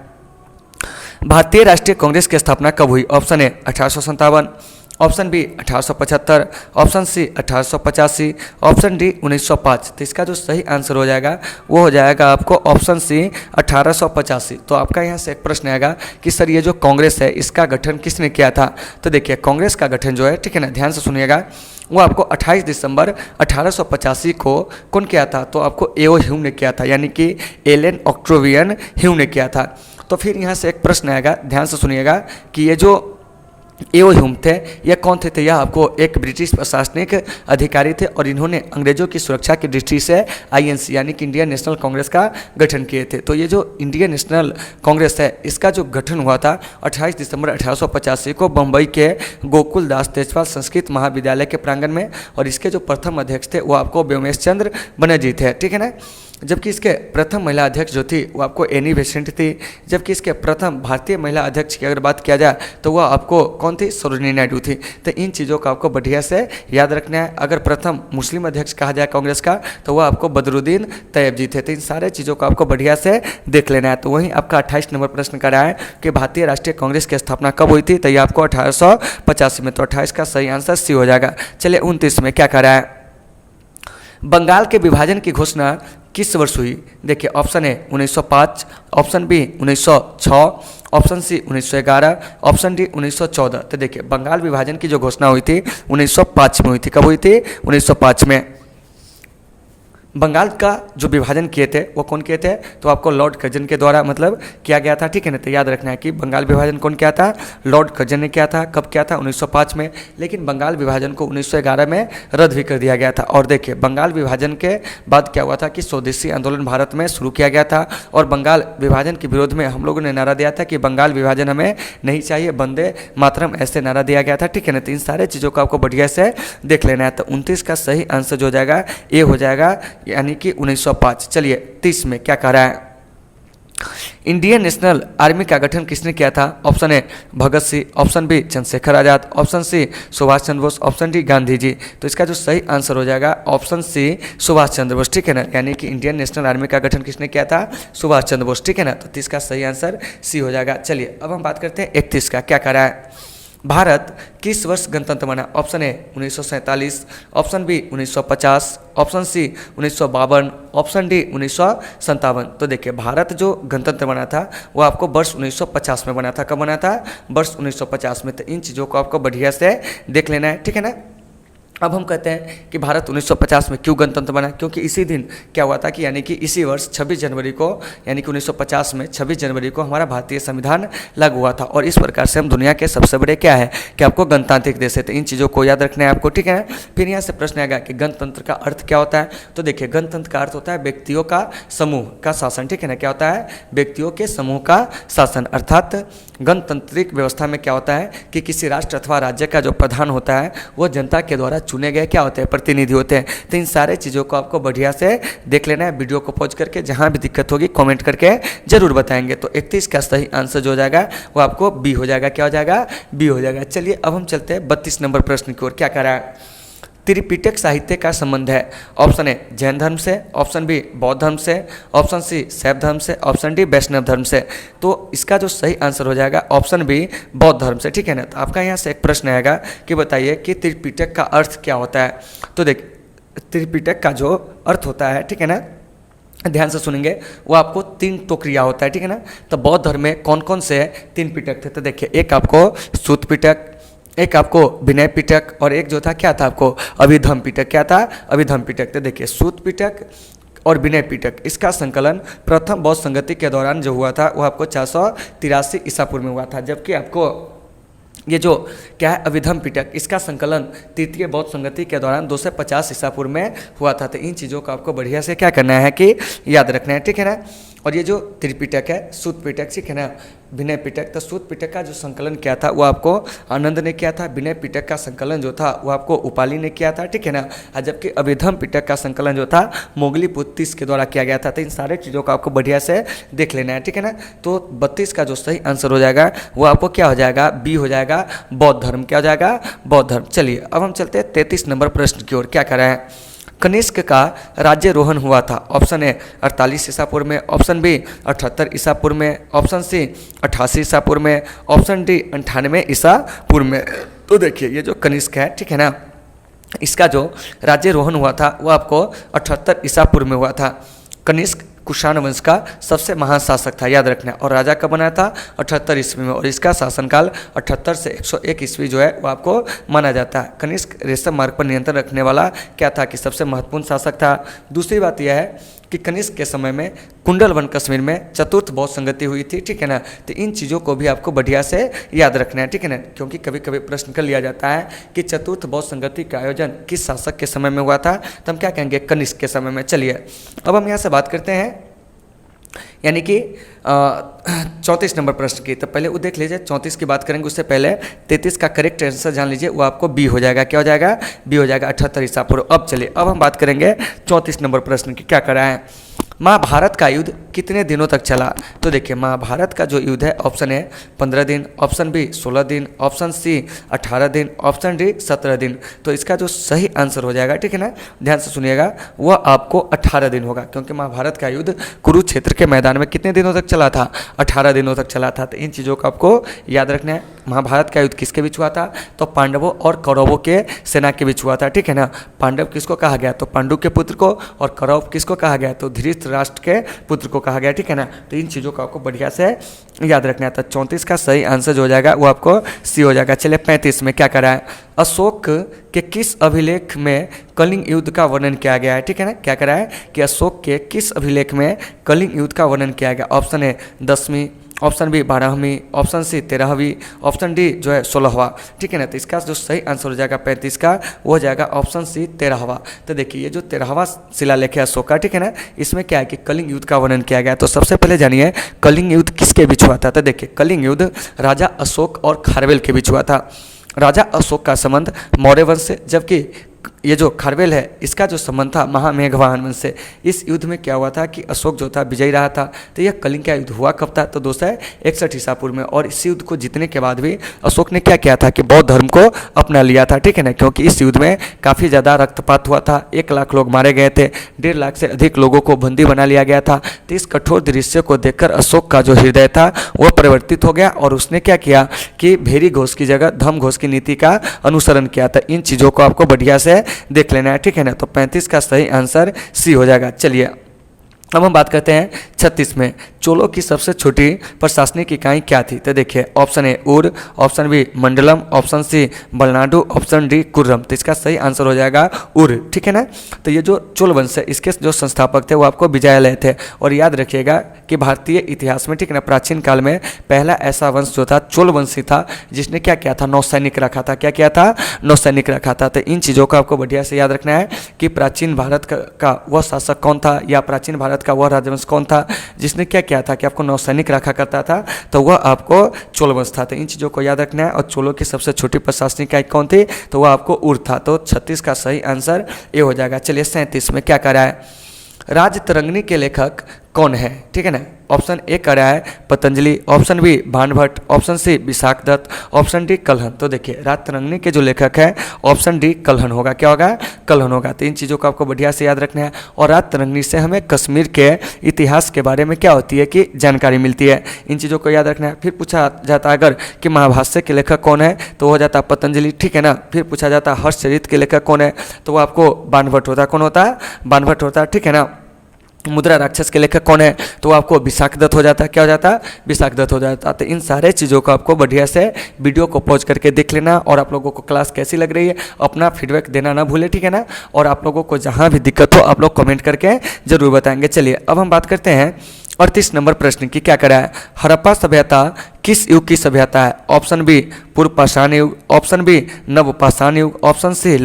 भारतीय राष्ट्रीय कांग्रेस की स्थापना कब हुई? Option A 1857, option B 1875, option C 1885, option D 1905। तो इसका जो सही आंसर हो जाएगा वो हो जाएगा आपको ऑप्शन सी 1885। तो आपका यहाँ से एक प्रश्न आएगा कि सर ये जो कांग्रेस है इसका गठन किसने किया था? तो देखिए कांग्रेस का गठन जो है, ठीक है ना, ध्यान से सुनिएगा, वो आपको 28 दिसंबर 1885 को कौन किया था? तो आपको एओ ह्यूम ने किया था, यानी कि एलन ऑक्ट्रोवियन ह्यूम ने किया था। तो फिर यहाँ से एक प्रश्न आएगा, ध्यान से सुनिएगा, कि ये जो एओ ह्यूम थे यह कौन थे? यह आपको एक ब्रिटिश प्रशासनिक अधिकारी थे और इन्होंने अंग्रेजों की सुरक्षा की दृष्टि से आईएनसी यानी कि इंडियन नेशनल कांग्रेस का गठन किए थे। तो ये जो इंडियन नेशनल कांग्रेस है इसका जो गठन हुआ था 28 दिसंबर 1885 को बम्बई के गोकुल दास तेजपाल संस्कृत महाविद्यालय के प्रांगण में, और इसके जो प्रथम अध्यक्ष थे वो आपको व्योमेश चंद्र बनर्जी थे, ठीक है ना। जबकि इसके प्रथम महिला अध्यक्ष जो थी वो आपको एनी बेसेंट थी। जबकि इसके प्रथम भारतीय महिला अध्यक्ष की अगर बात किया जाए तो वह आपको कौन थी, सरोजिनी नायडू थी। तो इन चीज़ों को आपको बढ़िया से याद रखना है। अगर प्रथम मुस्लिम अध्यक्ष कहा जाए कांग्रेस का तो वह आपको बदरुद्दीन तैयब जी थे। तो इन सारे चीज़ों को आपको बढ़िया से देख लेना है। तो वहीं आपका 28 नंबर प्रश्न कर रहा है कि भारतीय राष्ट्रीय कांग्रेस की स्थापना कब हुई थी, तो ये आपको 1885 में। तो 28 का सही आंसर सी हो जाएगा। चलिए 29 में क्या कर रहा है, बंगाल के विभाजन की घोषणा किस वर्ष हुई। देखिए option A 1905, option B 1906, option C 1911, option D 1914। तो देखिए बंगाल विभाजन की जो घोषणा हुई थी 1905 में हुई थी। कब हुई थी, 1905 में। बंगाल का जो विभाजन किए थे वो कौन किए थे, तो आपको लॉर्ड कर्जन के द्वारा मतलब किया गया था, ठीक है ना। तो याद रखना है कि बंगाल विभाजन कौन किया था, लॉर्ड कर्जन ने किया था। कब किया था, 1905 में। लेकिन बंगाल विभाजन को 1911 में रद्द भी कर दिया गया था। और देखिए बंगाल विभाजन के बाद क्या हुआ था कि स्वदेशी आंदोलन भारत में शुरू किया गया था और बंगाल विभाजन के विरोध में हम लोगों ने नारा दिया था कि बंगाल विभाजन हमें नहीं चाहिए, वंदे मातरम, ऐसे नारा दिया गया था, ठीक है ना। तो इन सारे चीज़ों को आपको बढ़िया से देख लेना है। तो 29 का सही आंसर जो हो जाएगा ए हो जाएगा, यानी कि 1905। चलिए 30 में क्या कह रहा है, इंडियन नेशनल आर्मी का गठन किसने किया था। Option A Bhagat Singh, option B Chandrashekhar Azad, option C Subhash Chandra Bose, option D Gandhi ji. तो इसका जो सही आंसर हो जाएगा ऑप्शन सी सुभाष चंद्र बोस, ठीक है ना। यानी कि इंडियन नेशनल आर्मी का गठन किसने किया था, सुभाष चंद्र बोस, ठीक है ना। तो 30 का सही आंसर सी हो जाएगा। चलिए अब हम बात करते हैं 31 का, क्या कह रहा है, भारत किस वर्ष गणतंत्र बना। Option A 1947, option B 1950, option C 1952, option D 1957। तो देखिए भारत जो गणतंत्र बना था वो आपको वर्ष 1950 में बना था। कब बना था, वर्ष 1950 में। तो इन चीज़ों को आपको बढ़िया से देख लेना है, ठीक है ना। अब हम कहते हैं कि भारत 1950 में क्यों गणतंत्र बना, क्योंकि इसी दिन क्या हुआ था कि यानी कि इसी वर्ष 26 जनवरी को, यानी कि 1950 में 26 जनवरी को हमारा भारतीय संविधान लागू हुआ था। और इस प्रकार से हम दुनिया के सबसे बड़े क्या है कि आपको गणतांत्रिक देश है। तो इन चीज़ों को याद रखना है आपको, ठीक है। फिर यहाँ से प्रश्न आएगा कि गणतंत्र का अर्थ क्या होता है। तो देखिए गणतंत्र का अर्थ होता है व्यक्तियों का समूह का शासन, ठीक है ना। क्या होता है, व्यक्तियों के समूह का शासन। अर्थात गणतांत्रिक व्यवस्था में क्या होता है कि किसी राष्ट्र अथवा राज्य का जो प्रधान होता है वो जनता के द्वारा चुने गए क्या होते हैं, प्रतिनिधि होते हैं। तो इन सारे चीज़ों को आपको बढ़िया से देख लेना है। वीडियो को पॉज करके जहाँ भी दिक्कत होगी कमेंट करके जरूर बताएंगे। तो 31 का सही आंसर जो हो जाएगा वो आपको बी हो जाएगा। क्या हो जाएगा, बी हो जाएगा। चलिए अब हम चलते हैं 32 नंबर प्रश्न की ओर। क्या कह रहा है, त्रिपिटक साहित्य का संबंध है। ऑप्शन ए जैन धर्म से, ऑप्शन बी बौद्ध धर्म से, ऑप्शन सी शैव धर्म से, ऑप्शन डी वैष्णव धर्म से। तो इसका जो सही आंसर हो जाएगा ऑप्शन बी बौद्ध धर्म से, ठीक है ना। तो आपका यहाँ से एक प्रश्न आएगा कि बताइए कि त्रिपिटक का अर्थ क्या होता है। तो देख त्रिपिटक का जो अर्थ होता है, ठीक है ना, ध्यान से सुनेंगे, वो आपको 3 टोकरिया होता है, ठीक है ना। तो बौद्ध धर्म में कौन कौन से 3 पिटक थे। तो देखिए एक आपको सूत पिटक, एक आपको विनय पिटक और एक जो था क्या था आपको अभिधम पिटक। क्या था, अभिधम पिटक। तो देखिए सूत पिटक और विनय पिटक, इसका संकलन प्रथम बौद्ध संगति के दौरान जो हुआ था वो आपको 483 ईसा पूर्व में हुआ था। जबकि आपको ये जो क्या है अभिधम पिटक, इसका संकलन तृतीय बौद्ध संगति के दौरान 250 ईसा पूर्व में हुआ था। तो इन चीज़ों को आपको बढ़िया से क्या करना है कि याद रखना है, ठीक है ना। और ये जो त्रिपिटक है, सूत पिटक, ठीक है ना, विनय पिटक। तो सूत पिटक का जो संकलन किया था वो आपको आनंद ने किया था। विनय पिटक का संकलन जो था वो आपको उपाली ने किया था, ठीक है ना। जबकि अभिधम पिटक का संकलन जो था मोगली पुत्तिस के द्वारा किया गया था। तो इन सारे चीज़ों को आपको बढ़िया से देख लेना है, ठीक है ना। तो 32 का जो सही आंसर हो जाएगा वो आपको क्या हो जाएगा, बी हो जाएगा, बौद्ध धर्म। क्या हो जाएगा, बौद्ध धर्म। चलिए अब हम चलते हैं 33 नंबर प्रश्न की ओर। क्या कर रहे हैं, कनिष्क का राज्यरोहण हुआ था। ऑप्शन ए 48 ईसा पूर्व में, ऑप्शन बी 78 ईसा पूर्व में, ऑप्शन सी 88 ईसा पूर्व में, ऑप्शन डी 98 ईसा पूर्व में। तो देखिए ये जो कनिष्क है, ठीक है ना, इसका जो राज्यरोहण हुआ था वो आपको 78 ईसा पूर्व में हुआ था। कनिष्क कुषाण वंश का सबसे महान शासक था, याद रखना। और राजा कब बना था, 78 ईस्वी में। और इसका शासनकाल 78 से 101 ईस्वी जो है वो आपको माना जाता है। कनिष्क रेशम मार्ग पर नियंत्रण रखने वाला क्या था कि सबसे महत्वपूर्ण शासक था। दूसरी बात यह है कि कनिष्क के समय में कुंडलवन कश्मीर में चतुर्थ बौद्ध संगति हुई थी, ठीक है ना। तो इन चीज़ों को भी आपको बढ़िया से याद रखना है, ठीक है ना, क्योंकि कभी कभी प्रश्न कर लिया जाता है कि चतुर्थ बौद्ध संगति का आयोजन किस शासक के समय में हुआ था। तो हम क्या कहेंगे, कनिष्क के समय में। चलिए अब हम यहाँ से बात करते हैं यानी कि 34 नंबर प्रश्न की। तो पहले वो देख लीजिए, 34 की बात करेंगे उससे पहले 33 का करेक्ट आंसर जान लीजिए, वो आपको बी हो जाएगा। क्या हो जाएगा, बी हो जाएगा, 78 ईसा पूर्व। अब चलिए अब हम बात करेंगे 34 नंबर प्रश्न की। क्या कर रहा है, महाभारत का युद्ध कितने दिनों तक चला? तो देखिए महाभारत का जो युद्ध है ऑप्शन ए 15 दिन, ऑप्शन बी 16 दिन, ऑप्शन सी 18 दिन, ऑप्शन डी 17 दिन। तो इसका जो सही आंसर हो जाएगा, ठीक है ना, ध्यान से सुनिएगा, वह आपको 18 दिन होगा, क्योंकि महाभारत का युद्ध कुरुक्षेत्र के मैदान में कितने दिनों तक चला था? 18 दिनों तक चला था। तो इन चीज़ों को आपको याद रखना है। महाभारत का युद्ध किसके बीच हुआ था? तो पांडवों और कौरवों के सेना के बीच हुआ था, ठीक है ना। पांडव किसको कहा गया? तो पांडु के पुत्र को, और कौरव किसको कहा गया? तो धृतराष्ट्र के पुत्र को कहा गया, ठीक है ना। तो इन चीज़ों को आपको बढ़िया से याद रखना है। तो 34 का सही आंसर जो हो जाएगा वो आपको सी हो जाएगा। चलिए 35 में क्या करा है? अशोक के किस अभिलेख में कलिंग युद्ध का वर्णन किया गया है? ठीक है ना, क्या करा है कि अशोक के किस अभिलेख में कलिंग युद्ध का वर्णन किया गया? ऑप्शन ए 10वीं, ऑप्शन बी 12वीं, ऑप्शन सी 13वीं, ऑप्शन डी जो है 16वां, ठीक है ना। तो इसका जो सही आंसर हो जाएगा 35 का, वो हो जाएगा ऑप्शन सी 13वां। तो देखिए ये जो 13वां शिलालेख है अशोक का, ठीक है ना, इसमें क्या है कि कलिंग युद्ध का वर्णन किया गया। तो सबसे पहले जानिए कलिंग युद्ध किसके बीच हुआ था? तो देखिए कलिंग युद्ध राजा अशोक और खारवेल के बीच हुआ था। राजा अशोक का संबंध मौर्य वंश से, जबकि ये जो खारवेल है इसका जो संबंध था महामेघवाहन वंश से। इस युद्ध में क्या हुआ था कि अशोक जो था विजयी रहा था। तो यह कलिंग का युद्ध हुआ कब था? तो दोस्तों 61 ईसा पूर्व में। और इस युद्ध को जीतने के बाद भी अशोक ने क्या किया था कि बौद्ध धर्म को अपना लिया था, ठीक है ना, क्योंकि इस युद्ध में काफ़ी ज़्यादा रक्तपात हुआ था। 1 लाख लोग मारे गए थे, 1.5 लाख से अधिक लोगों को बंदी बना लिया गया था। तो इस कठोर दृश्य को देखकर अशोक का जो हृदय था वह परिवर्तित हो गया, और उसने क्या किया कि भेरी घोष की जगह धम घोष की नीति का अनुसरण किया था। इन चीज़ों को आपको बढ़िया से देख लेना है, ठीक है ना। तो 35 का सही आंसर सी हो जाएगा। चलिए अब हम बात करते हैं 36 में। चोलों की सबसे छोटी प्रशासनिक इकाई क्या थी? तो देखिए ऑप्शन ए उर, ऑप्शन बी मंडलम, ऑप्शन सी बलनाडु, ऑप्शन डी कुर्रम। तो इसका सही आंसर हो जाएगा उर, ठीक है ना। तो ये जो चोल वंश है इसके जो संस्थापक थे वो आपको विजयालय थे। और याद रखिएगा कि भारतीय इतिहास में, ठीक है ना, प्राचीन काल में पहला ऐसा वंश जो था चोल वंशी था जिसने क्या किया था? नौसैनिक रखा था। क्या किया था? नौसैनिक रखा था। तो इन चीज़ों को आपको बढ़िया से याद रखना है कि प्राचीन भारत का वह शासक कौन था, या प्राचीन भारत का वह राजवंश कौन था जिसने क्या किया था कि आपको नौसैनिक रखा करता था? तो वह आपको चोल वंश था। तो इन चीज़ों को याद रखना है। और चोलों की सबसे छोटी प्रशासनिक इकाई कौन थी? तो वह आपको उर था। तो 36 का सही आंसर ये हो जाएगा। चलिए 37 में क्या कर रहा है? राजतरंगिणी के लेखक कौन है? ठीक है ना। ऑप्शन ए कर रहा है Patanjali, option B Banabhatta, option C Vishakha Datta, option D Kalhana. तो देखिए राजतरंगिणी के जो लेखक है ऑप्शन डी कल्हण होगा। क्या होगा? कल्हण होगा। तो इन चीज़ों को आपको बढ़िया से याद रखना है। और राजतरंगिणी से हमें कश्मीर के इतिहास के बारे में क्या होती है कि जानकारी मिलती है। इन चीज़ों को याद रखना है। फिर पूछा जाता है अगर कि महाभाष्य के लेखक कौन है तो हो जाता है पतंजलि, ठीक है ना। फिर पूछा जाता है हर्षचरित के लेखक कौन है तो वो आपको भानभट्ट होता है। कौन होता है? भानभट्ट होता है, ठीक है ना। मुद्रा राक्षस के लेखक कौन है तो आपको विशाख दत्त हो जाता है। क्या हो जाता है? विशाख दत्त हो जाता है। तो इन सारे चीज़ों को आपको बढ़िया से वीडियो को पॉज करके देख लेना। और आप लोगों को क्लास कैसी लग रही है अपना फीडबैक देना ना भूले, ठीक है ना। और आप लोगों को जहाँ भी दिक्कत हो आप लोग कमेंट करके जरूर बताएंगे। चलिए अब हम बात करते हैं 38 नंबर प्रश्न की। क्या करा है? हड़प्पा सभ्यता किस युग की सभ्यता है? ऑप्शन बी पूर्व पाषाण युग, ऑप्शन बी नव पाषाण युग, ऑप्शन सी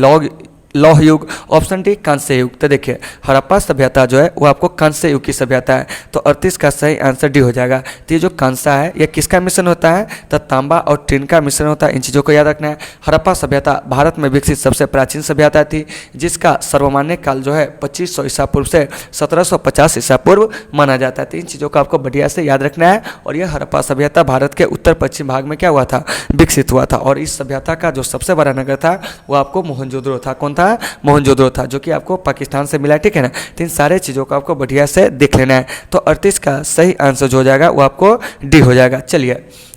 लौह युग, ऑप्शन डी कांस्य युग। तो देखिए हड़प्पा सभ्यता जो है वो आपको कांस्य युग की सभ्यता है। तो 38 का सही आंसर डी हो जाएगा। तो ये जो कांसा है ये किसका मिश्रण होता है? तो तांबा और टिन का मिश्रण होता है। इन चीज़ों को याद रखना है। हड़प्पा सभ्यता भारत में विकसित सबसे प्राचीन सभ्यता थी जिसका सर्वमान्य काल जो है 2500 ईसा पूर्व से 1750 ईसा पूर्व माना जाता है। तो इन चीज़ों को आपको बढ़िया से याद रखना है। और यह हड़प्पा सभ्यता भारत के उत्तर पश्चिम भाग में क्या हुआ था? विकसित हुआ था। और इस सभ्यता का जो सबसे बड़ा नगर था वो आपको मोहनजोदड़ो था। कौन था? मोहनजोदड़ो था, जो कि आपको पाकिस्तान से मिला, ठीक है ना। तो इन सारे चीज़ों को आपको बढ़िया से देख लेना है। तो 38 का सही आंसर जो हो जाएगा वो आपको डी हो जाएगा। चलिए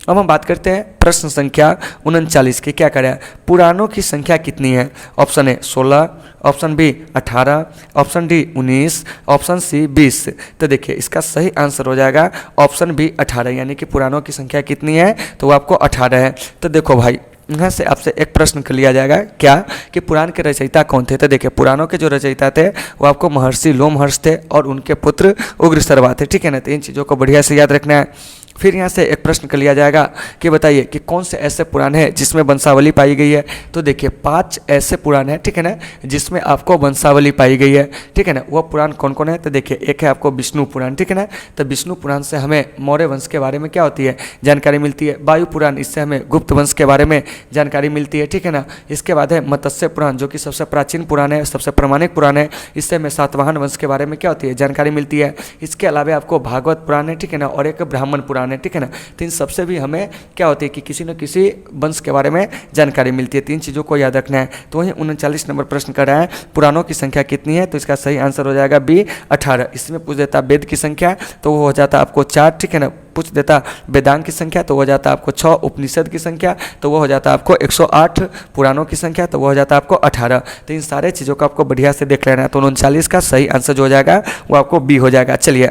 अब हम बात करते हैं प्रश्न संख्या 39 की। क्या करें? पुराणों की संख्या कितनी है? Option A 16, option B 18, option D 19, option C 20। तो देखिए इसका सही आंसर हो जाएगा ऑप्शन बी 18, यानी कि पुराणों की संख्या कितनी है तो वो आपको 18 है। तो देखो भाई यहाँ से आपसे एक प्रश्न कर लिया जाएगा क्या कि पुराण के रचयिता कौन थे? तो देखिए पुराणों के जो रचयिता थे वो आपको महर्षि लोमहर्ष थे और उनके पुत्र उग्रसर्वा थे, ठीक है ना। तो इन चीज़ों को बढ़िया से याद रखना है। फिर यहाँ से एक प्रश्न कर लिया जाएगा कि बताइए कि कौन से ऐसे पुराण है जिसमें वंशावली पाई गई है। तो देखिए 5 ऐसे पुराण है, ठीक है ना, जिसमें आपको वंशावली पाई गई है, ठीक है ना। वह पुराण कौन कौन है? तो देखिए एक है आपको विष्णु पुराण, ठीक है ना। तो विष्णु पुराण से हमें मौर्य वंश के बारे में क्या होती है, जानकारी मिलती है। वायु पुराण, इससे हमें गुप्त वंश के बारे में जानकारी मिलती है, ठीक है ना। इसके बाद है मत्स्य पुराण, जो कि सबसे प्राचीन पुराण है, सबसे प्रामाणिक पुराण है। इससे हमें सातवाहन वंश के बारे में क्या होती है, जानकारी मिलती है। इसके अलावा आपको भागवत पुराण है, ठीक है ना, और एक ब्राह्मण पुराण है, ठीक है ना। तो इन सबसे भी हमें क्या होती है कि किसी न किसी वंश के बारे में जानकारी मिलती है। 3 चीज़ों को याद रखना है। तो वहीं 39 नंबर प्रश्न कर रहा है पुराणों की संख्या कितनी है। तो इसका सही आंसर हो जाएगा बी 18। इसमें पूछ देता वेद की संख्या तो वो हो जाता आपको 4, ठीक है ना। पूछ देता वेदांग की संख्या तो वो हो जाता आपको 6, उपनिषद की संख्या तो वो हो जाता आपको 108, पुराणों की संख्या तो वो हो जाता आपको 18। तो इन सारे चीज़ों को आपको बढ़िया से देख लेना है। तो 39 का सही आंसर जो हो जाएगा वो आपको बी हो जाएगा। चलिए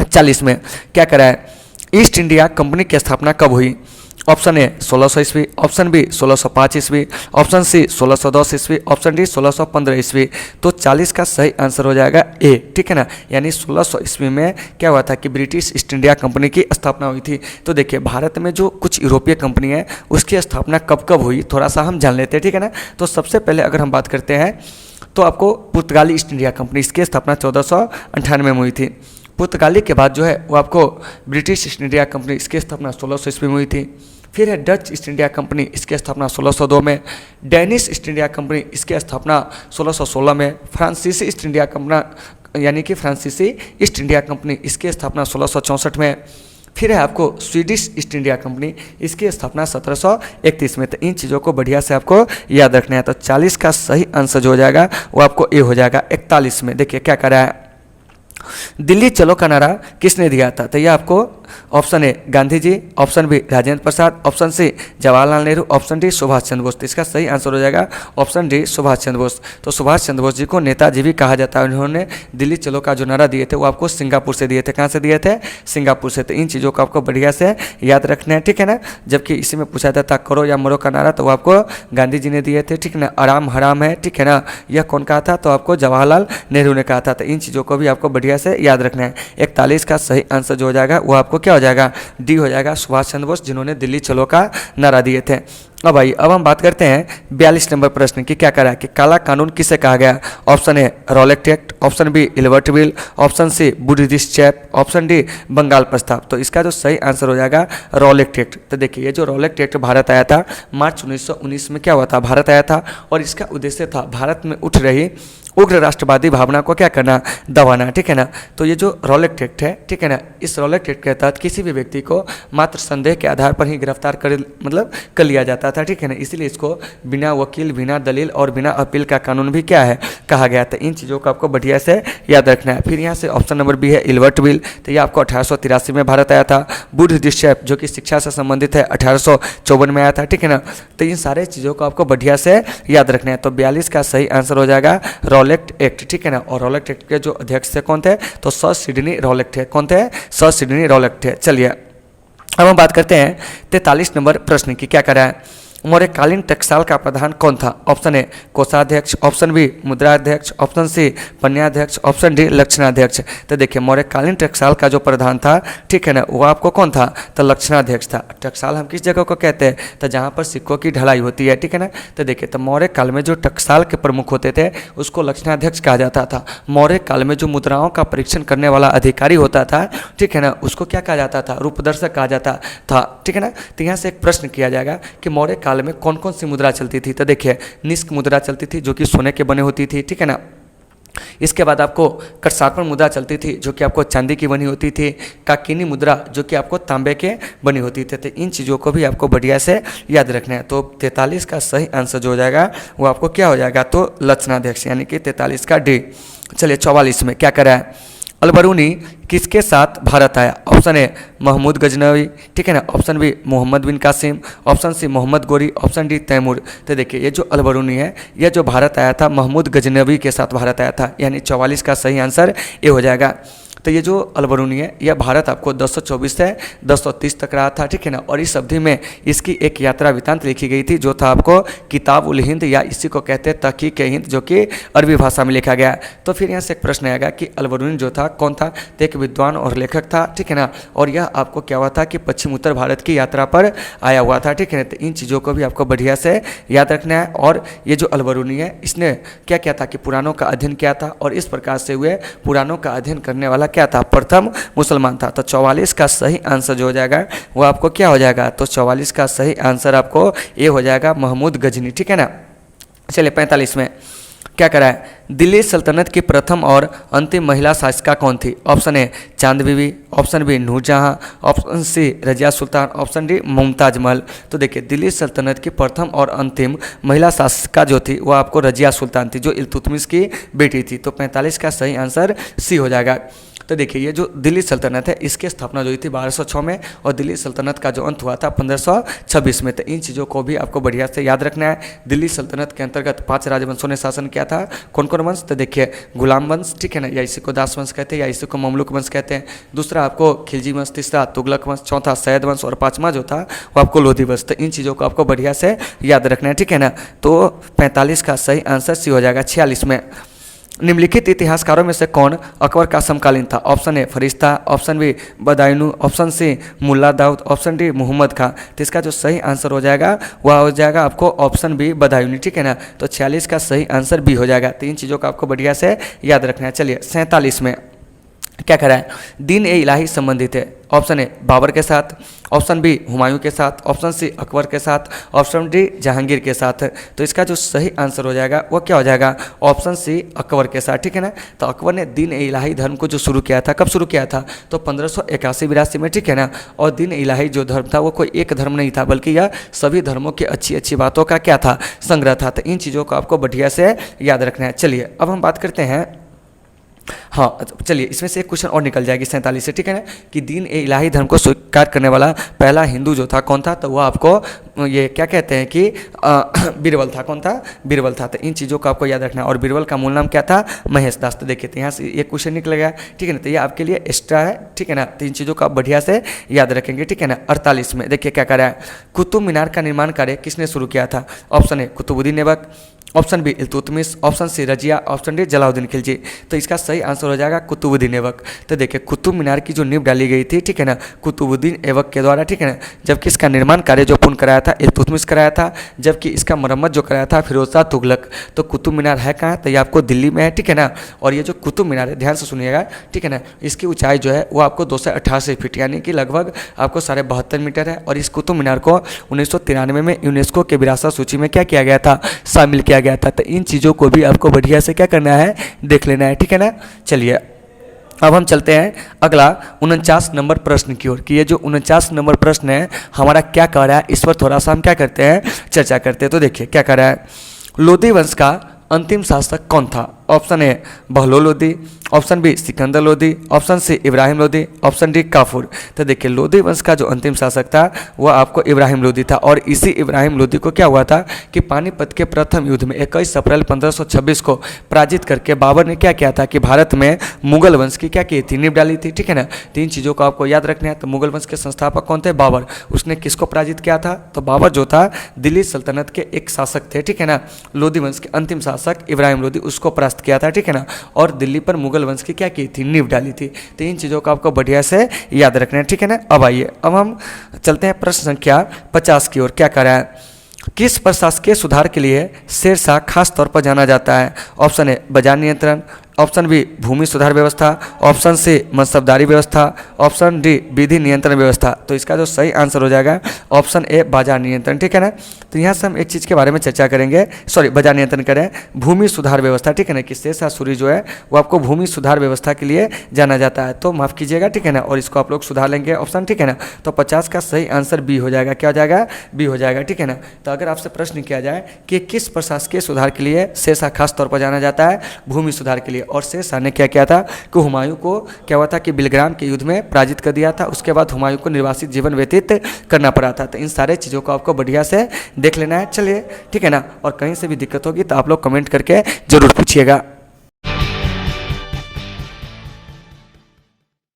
40 में क्या करा है, ईस्ट इंडिया कंपनी की स्थापना कब हुई। ऑप्शन ए 1600 ईस्वी, ऑप्शन बी 1605 ईस्वी, ऑप्शन सी 1610 ईस्वी, ऑप्शन डी 1615 ईस्वी। तो 40 का सही आंसर हो जाएगा ए, ठीक है ना। यानी 1600 ईस्वी में क्या हुआ था कि ब्रिटिश ईस्ट इंडिया कंपनी की स्थापना हुई थी। तो देखिए भारत में जो कुछ यूरोपीय कंपनी है उसकी स्थापना कब कब हुई थोड़ा सा हम जान लेते हैं, ठीक है ना। तो सबसे पहले अगर हम बात करते हैं तो आपको पुर्तगाली ईस्ट इंडिया कंपनी, इसकी स्थापना 1498 में हुई थी। पुर्तगाली के बाद जो है वो आपको ब्रिटिश ईस्ट इंडिया कंपनी, इसकी स्थापना 1600 ईस्वी में हुई थी। फिर है डच ईस्ट इंडिया कंपनी, इसकी स्थापना 1602 में। डेनिश ईस्ट इंडिया कंपनी, इसकी स्थापना 1616 में। फ्रांसीसी ईस्ट इंडिया कंपनी यानी कि फ्रांसीसी ईस्ट इंडिया कंपनी, इसकी स्थापना 1664 में। फिर है आपको स्वीडिश ईस्ट इंडिया कंपनी, इसकी स्थापना 1731 में। तो इन चीज़ों को बढ़िया से आपको याद रखना है। तो 40 का सही आंसर जो हो जाएगा वो आपको ए हो जाएगा। 41 में देखिए क्या करा है, दिल्ली चलो का नारा किसने दिया था। तो यह आपको option A Gandhi ji, option B Rajendra Prasad, option C Jawaharlal Nehru, option D Subhash Chandra Bose. तो इसका सही आंसर हो जाएगा ऑप्शन डी सुभाष चंद्र बोस। तो सुभाष चंद्र बोस जी को नेताजी भी कहा जाता है। उन्होंने दिल्ली चलो का जो नारा दिए थे वो आपको सिंगापुर से दिए थे। कहाँ से दिए थे? सिंगापुर से। तो इन चीज़ों को आपको बढ़िया से याद रखना है, ठीक है ना। जबकि इसी में पूछा जाता करो या मरो का नारा तो वो आपको गांधी जी ने दिए थे, ठीक है ना। आराम हराम है, ठीक है ना, यह कौन कहा था? तो आपको जवाहरलाल नेहरू ने कहा था। तो इन चीज़ों को भी आपको बढ़िया से याद रखना है। 41 का सही आंसर जो हो जाएगा वो आपको क्या हो जाएगा, डी हो जाएगा, सुभाष चंद्र बोस, जिन्होंने दिल्ली चलो का नारा दिए थे। अब आइए अब हम बात करते हैं 42 नंबर प्रश्न की। क्या करा है कि काला कानून किसे कहा गया। Option A Rowlatt Act, option B Ilbert Bill, option C बुद्धिस्ट चैप, ऑप्शन डी बंगाल प्रस्ताव। तो इसका जो सही आंसर हो जाएगा रॉलेट एक्ट। तो देखिए ये जो रॉलेट एक्ट भारत आया था मार्च 1919 में क्या हुआ था, भारत आया था। और इसका उद्देश्य था भारत में उठ रही उग्र राष्ट्रवादी भावना को क्या करना, दबाना, ठीक है ना। तो ये जो रॉलेट एक्ट है, ठीक है ना, इस रॉलेट एक्ट के तहत किसी भी व्यक्ति को मात्र संदेह के आधार पर ही गिरफ्तार कर लिया जाता था, ठीक है ना। इसलिए इसको बिना वकील, बिना दलील और बिना अपील का कानून भी क्या है, कहा गया था। इन चीज़ों को आपको बढ़िया से याद रखना है। फिर यहाँ से ऑप्शन नंबर बी है इल्बर्ट बिल। तो ये आपको 1883 में भारत आया था। बुद्धिस्ट चैप जो कि शिक्षा से संबंधित है 1854 में आया था, ठीक है ना। तो इन सारे चीज़ों को आपको बढ़िया से याद रखना है। तो 42 का सही आंसर हो जाएगा रॉलेट एक्ट, ठीक है ना। और रॉलेट एक्ट के जो अध्यक्ष थे कौन थे, तो सर सिडनी रॉलेट थे। कौन थे? सर सिडनी रॉलेट थे। चलिए अब हम बात करते हैं 43 नंबर प्रश्न की। क्या करा है, मौर्यकालीन टकसाल का प्रधान कौन था। ऑप्शन ए कोषाध्यक्ष, ऑप्शन बी मुद्राध्यक्ष, ऑप्शन सी पन्याध्यक्ष, ऑप्शन डी लक्षणाध्यक्ष। तो देखिए मौर्यकालीन टकसाल का जो प्रधान था, ठीक है ना, वो आपको कौन था, तो लक्षणाध्यक्ष था। टकसाल हम किस जगह को कहते हैं, तो जहाँ पर सिक्कों की ढलाई होती है, ठीक है ना। तो देखिए तो मौर्य काल में जो टकसाल के प्रमुख होते थे उसको लक्षणाध्यक्ष कहा जाता था। मौर्य काल में जो मुद्राओं का परीक्षण करने वाला अधिकारी होता था, ठीक है ना, उसको क्या कहा जाता था, रूपदर्शक कहा जाता था, ठीक है ना। तो यहाँ से एक प्रश्न किया जाएगा कि मौर्य काल में कौन कौन सी मुद्रा चलती थी। तो देखिए निष्क मुद्रा चलती थी जो कि सोने के बने होती थी, ठीक है ना। इसके बाद आपको कटसार्पण मुद्रा चलती थी जो कि आपको चांदी की बनी होती थी। काकिनी मुद्रा जो कि आपको तांबे के बनी होती थी। तो इन चीज़ों को भी आपको बढ़िया से याद रखना है। तो 43 का सही आंसर जो हो जाएगा वो आपको क्या हो जाएगा, तो लक्षणाध्यक्ष, यानी कि 43 का डी। चलिए 44 में क्या करा है, अलबरूनी किसके साथ भारत आया। ऑप्शन ए महमूद गजनवी, ठीक है ना, ऑप्शन बी मोहम्मद बिन Qasim, option C Mohammad Ghori, option D Taimur. तो देखिए ये जो अलबरूनी है यह जो भारत आया था महमूद गजनवी के साथ भारत आया था, यानी 44 का सही आंसर ए हो जाएगा। तो तो ये जो अलबरूनी है यह भारत आपको 1024 से 1030 तक रहा था, ठीक है ना। और इस अवधि में इसकी एक यात्रा वृत्तांत लिखी गई थी जो था आपको किताब उल हिंद या इसी को कहते हैं तहकीक हिंद, जो कि अरबी भाषा में लिखा गया। तो फिर यहाँ से एक प्रश्न आएगा कि अलबरूनी जो था कौन था, तो एक विद्वान और लेखक था, ठीक है ना। और यह आपको क्या हुआ था कि पश्चिम उत्तर भारत की यात्रा पर आया हुआ था, ठीक है ना। तो इन चीज़ों को भी आपको बढ़िया से याद रखना है। और ये जो अलबरूनी है इसने क्या किया था कि पुराणों का अध्ययन किया था, और इस प्रकार से हुए पुराणों का अध्ययन करने वाला क्या था, प्रथम मुसलमान था। तो 44 का सही आंसर जो हो जाएगा वो आपको क्या हो जाएगा, तो 44 का सही आंसर आपको ये हो जाएगा महमूद गजनी, ठीक है ना। चलिए 45 में क्या करा है, दिल्ली सल्तनत की प्रथम और अंतिम महिला शासिका कौन थी। Option A Chand Bibi, option B Nurjahan, option C Razia Sultan, option D Mumtaz Mahal. तो देखिए दिल्ली सल्तनत की प्रथम और अंतिम महिला शासिका जो थी वो आपको रजिया सुल्तान थी, जो इल्तुतमिश की बेटी थी। तो 45 का सही आंसर सी हो जाएगा। तो देखिए ये जो दिल्ली सल्तनत है इसकी स्थापना जो हुई थी 1206 में, और दिल्ली सल्तनत का जो अंत हुआ था 1526 में। तो इन चीज़ों को भी आपको बढ़िया से याद रखना है। दिल्ली सल्तनत के अंतर्गत 5 राजवंशों ने शासन किया था। कौन कौन वंश, तो देखिए गुलाम वंश, ठीक है ना, या इसी को दास वंश कहते हैं, या इसी को ममलुक वंश कहते हैं। दूसरा आपको खिलजी वंश, तीसरा तुगलक वंश, चौथा सैयद वंश, और पाँचवा जो था वो आपको लोधी वंश। तो इन चीज़ों को आपको बढ़िया से याद रखना है, ठीक है ना। तो 45 का सही आंसर सी हो जाएगा। 46 में निम्नलिखित इतिहासकारों में से कौन अकबर का समकालीन था। Option A Firishta, option B Badayun, option C Mulla Daud, option D Mohammad Khan. तो इसका जो सही आंसर हो जाएगा वह हो जाएगा आपको ऑप्शन बी बदायूं, ठीक है ना। तो 46 का सही आंसर बी हो जाएगा। 3 चीज़ों का आपको बढ़िया से याद रखना है। चलिए 47 में क्या करा है, दीन ए इलाही संबंधित है। ऑप्शन ए बाबर के साथ, ऑप्शन बी हुमायूं के साथ, ऑप्शन सी अकबर के साथ, ऑप्शन डी जहांगीर के साथ। तो इसका जो सही आंसर हो जाएगा वो क्या हो जाएगा, ऑप्शन सी अकबर के साथ, ठीक है ना। तो अकबर ने दीन ए इलाही धर्म को जो शुरू किया था, कब शुरू किया था, तो 1581-82 में, ठीक है ना। और दीन ए इलाही जो धर्म था वो कोई एक धर्म नहीं था, बल्कि यह सभी धर्मों की अच्छी अच्छी बातों का क्या था, संग्रह था। तो इन चीज़ों को आपको बढ़िया से याद रखना है। चलिए अब हम बात करते हैं, हाँ चलिए इसमें से एक क्वेश्चन और निकल जाएगी 47 से, ठीक है ना, कि दीन ए इलाही धर्म को स्वीकार करने वाला पहला हिंदू जो था कौन था, तो वह आपको ये क्या कहते हैं कि बीरबल था। कौन था, बीरबल था। तो इन चीज़ों को आपको याद रखना है। और बीरबल का मूल नाम क्या था, महेश दास। तो देखिए तो यहाँ से एक क्वेश्चन निकलेगा, ठीक है ना। तो ये आपके लिए एक्स्ट्रा है, ठीक है ना। तो इन चीज़ों को आप बढ़िया से याद रखेंगे, ठीक है ना। 48 में देखिए क्या करा है, कुतुब मीनार का निर्माण कार्य किसने शुरू किया था। Option A Qutbuddin Aibak, option B Iltutmish, option C Razia, option D Jalaluddin Khilji. तो इसका सही आंसर हो जाएगा कुतुबुद्दीन ऐबक। तो देखिए कुतुब मीनार की जो नींव डाली गई थी, ठीक है ना, कुतुबुद्दीन ऐबक के द्वारा, ठीक है ना। जबकि इसका निर्माण कार्य जो पूर्ण कराया था इल्तुतमिश कराया था, जबकि इसका मरम्मत जो कराया था फिरोज शाह तुगलक। तो कुतुब मीनार है कहाँ, तो ये आपको दिल्ली में है, ठीक है ना। और ये जो कुतुब मीनार है ध्यान से सुनिएगा, ठीक है ना, इसकी ऊंचाई जो है वो आपको 288 फीट यानी कि लगभग आपको 72.5 मीटर है। और इस कुतुब मीनार को 1993 में यूनेस्को के विरासत सूची में क्या किया गया था, शामिल किया गया था। तो इन चीज़ों को भी आपको बढ़िया से क्या करना है, देख लेना है, ठीक है ना। चलिए अब हम चलते हैं अगला 49 नंबर प्रश्न की ओर, कि ये जो 49 नंबर प्रश्न है हमारा क्या कह रहा है, इस पर थोड़ा सा हम क्या करते हैं, चर्चा करते हैं। तो देखिए क्या कह रहा है, लोधी वंश का अंतिम शासक कौन था। Option A Bahlol Lodi, option B Sikandar Lodi, option C Ibrahim Lodi, option D Kafur. तो देखिए लोधी वंश का जो अंतिम शासक था वह आपको इब्राहिम लोधी था। और इसी इब्राहिम लोधी को क्या हुआ था कि पानीपत के प्रथम युद्ध में 21 अप्रैल 1526 को पराजित करके बाबर ने क्या किया था कि भारत में मुगल वंश की क्या की थी, नींव डाली थी, ठीक है ना। 3 चीज़ों को आपको याद रखना है। तो मुगल वंश के संस्थापक कौन थे, बाबर। उसने किसको पराजित किया था, तो बाबर जो था दिल्ली सल्तनत के एक शासक थे, ठीक है ना। लोधी वंश के अंतिम शासक इब्राहिम लोधी उसको परास्त किया था, ठीक है ना। और दिल्ली पर मुगल वंश की क्या की थी, नींव डाली थी। तो इन चीज़ों को आपको बढ़िया से याद रखना है, ठीक है ना। अब आइए अब हम चलते हैं प्रश्न संख्या 50 की ओर। क्या कर रहा है, किस प्रशासकीय सुधार के लिए शेरशाह खास तौर पर जाना जाता है। ऑप्शन ए बाजार नियंत्रण, ऑप्शन बी भूमि सुधार व्यवस्था, ऑप्शन सी मनसबदारी व्यवस्था, ऑप्शन डी विधि नियंत्रण व्यवस्था। तो इसका जो सही आंसर हो जाएगा ऑप्शन ए बाजार नियंत्रण, ठीक है ना। तो यहाँ से हम एक चीज़ के बारे में चर्चा करेंगे, बाजार नियंत्रण करें, भूमि सुधार व्यवस्था, ठीक है ना, कि शेरशाह सूरी जो है वो आपको भूमि सुधार व्यवस्था के लिए जाना जाता है। तो माफ़ कीजिएगा, ठीक है ना, और इसको आप लोग सुधार लेंगे ऑप्शन, ठीक है ना। तो 50 का सही आंसर बी हो जाएगा। क्या हो जाएगा, बी हो जाएगा, ठीक है ना। तो अगर आपसे प्रश्न किया जाए कि किस प्रशासकीय सुधार के लिए शेरशाह खास तौर पर जाना जाता है, भूमि सुधार के लिए। और शेरशाह ने क्या किया था कि हुमायूं को क्या हुआ था कि बिलग्राम के युद्ध में पराजित कर दिया था। उसके बाद हुमायूं को निर्वासित जीवन व्यतीत करना पड़ा था। तो इन सारे चीज़ों को आपको बढ़िया से देख लेना है। चलिए ठीक है ना, और कहीं से भी दिक्कत होगी तो आप लोग कमेंट करके जरूर पूछिएगा।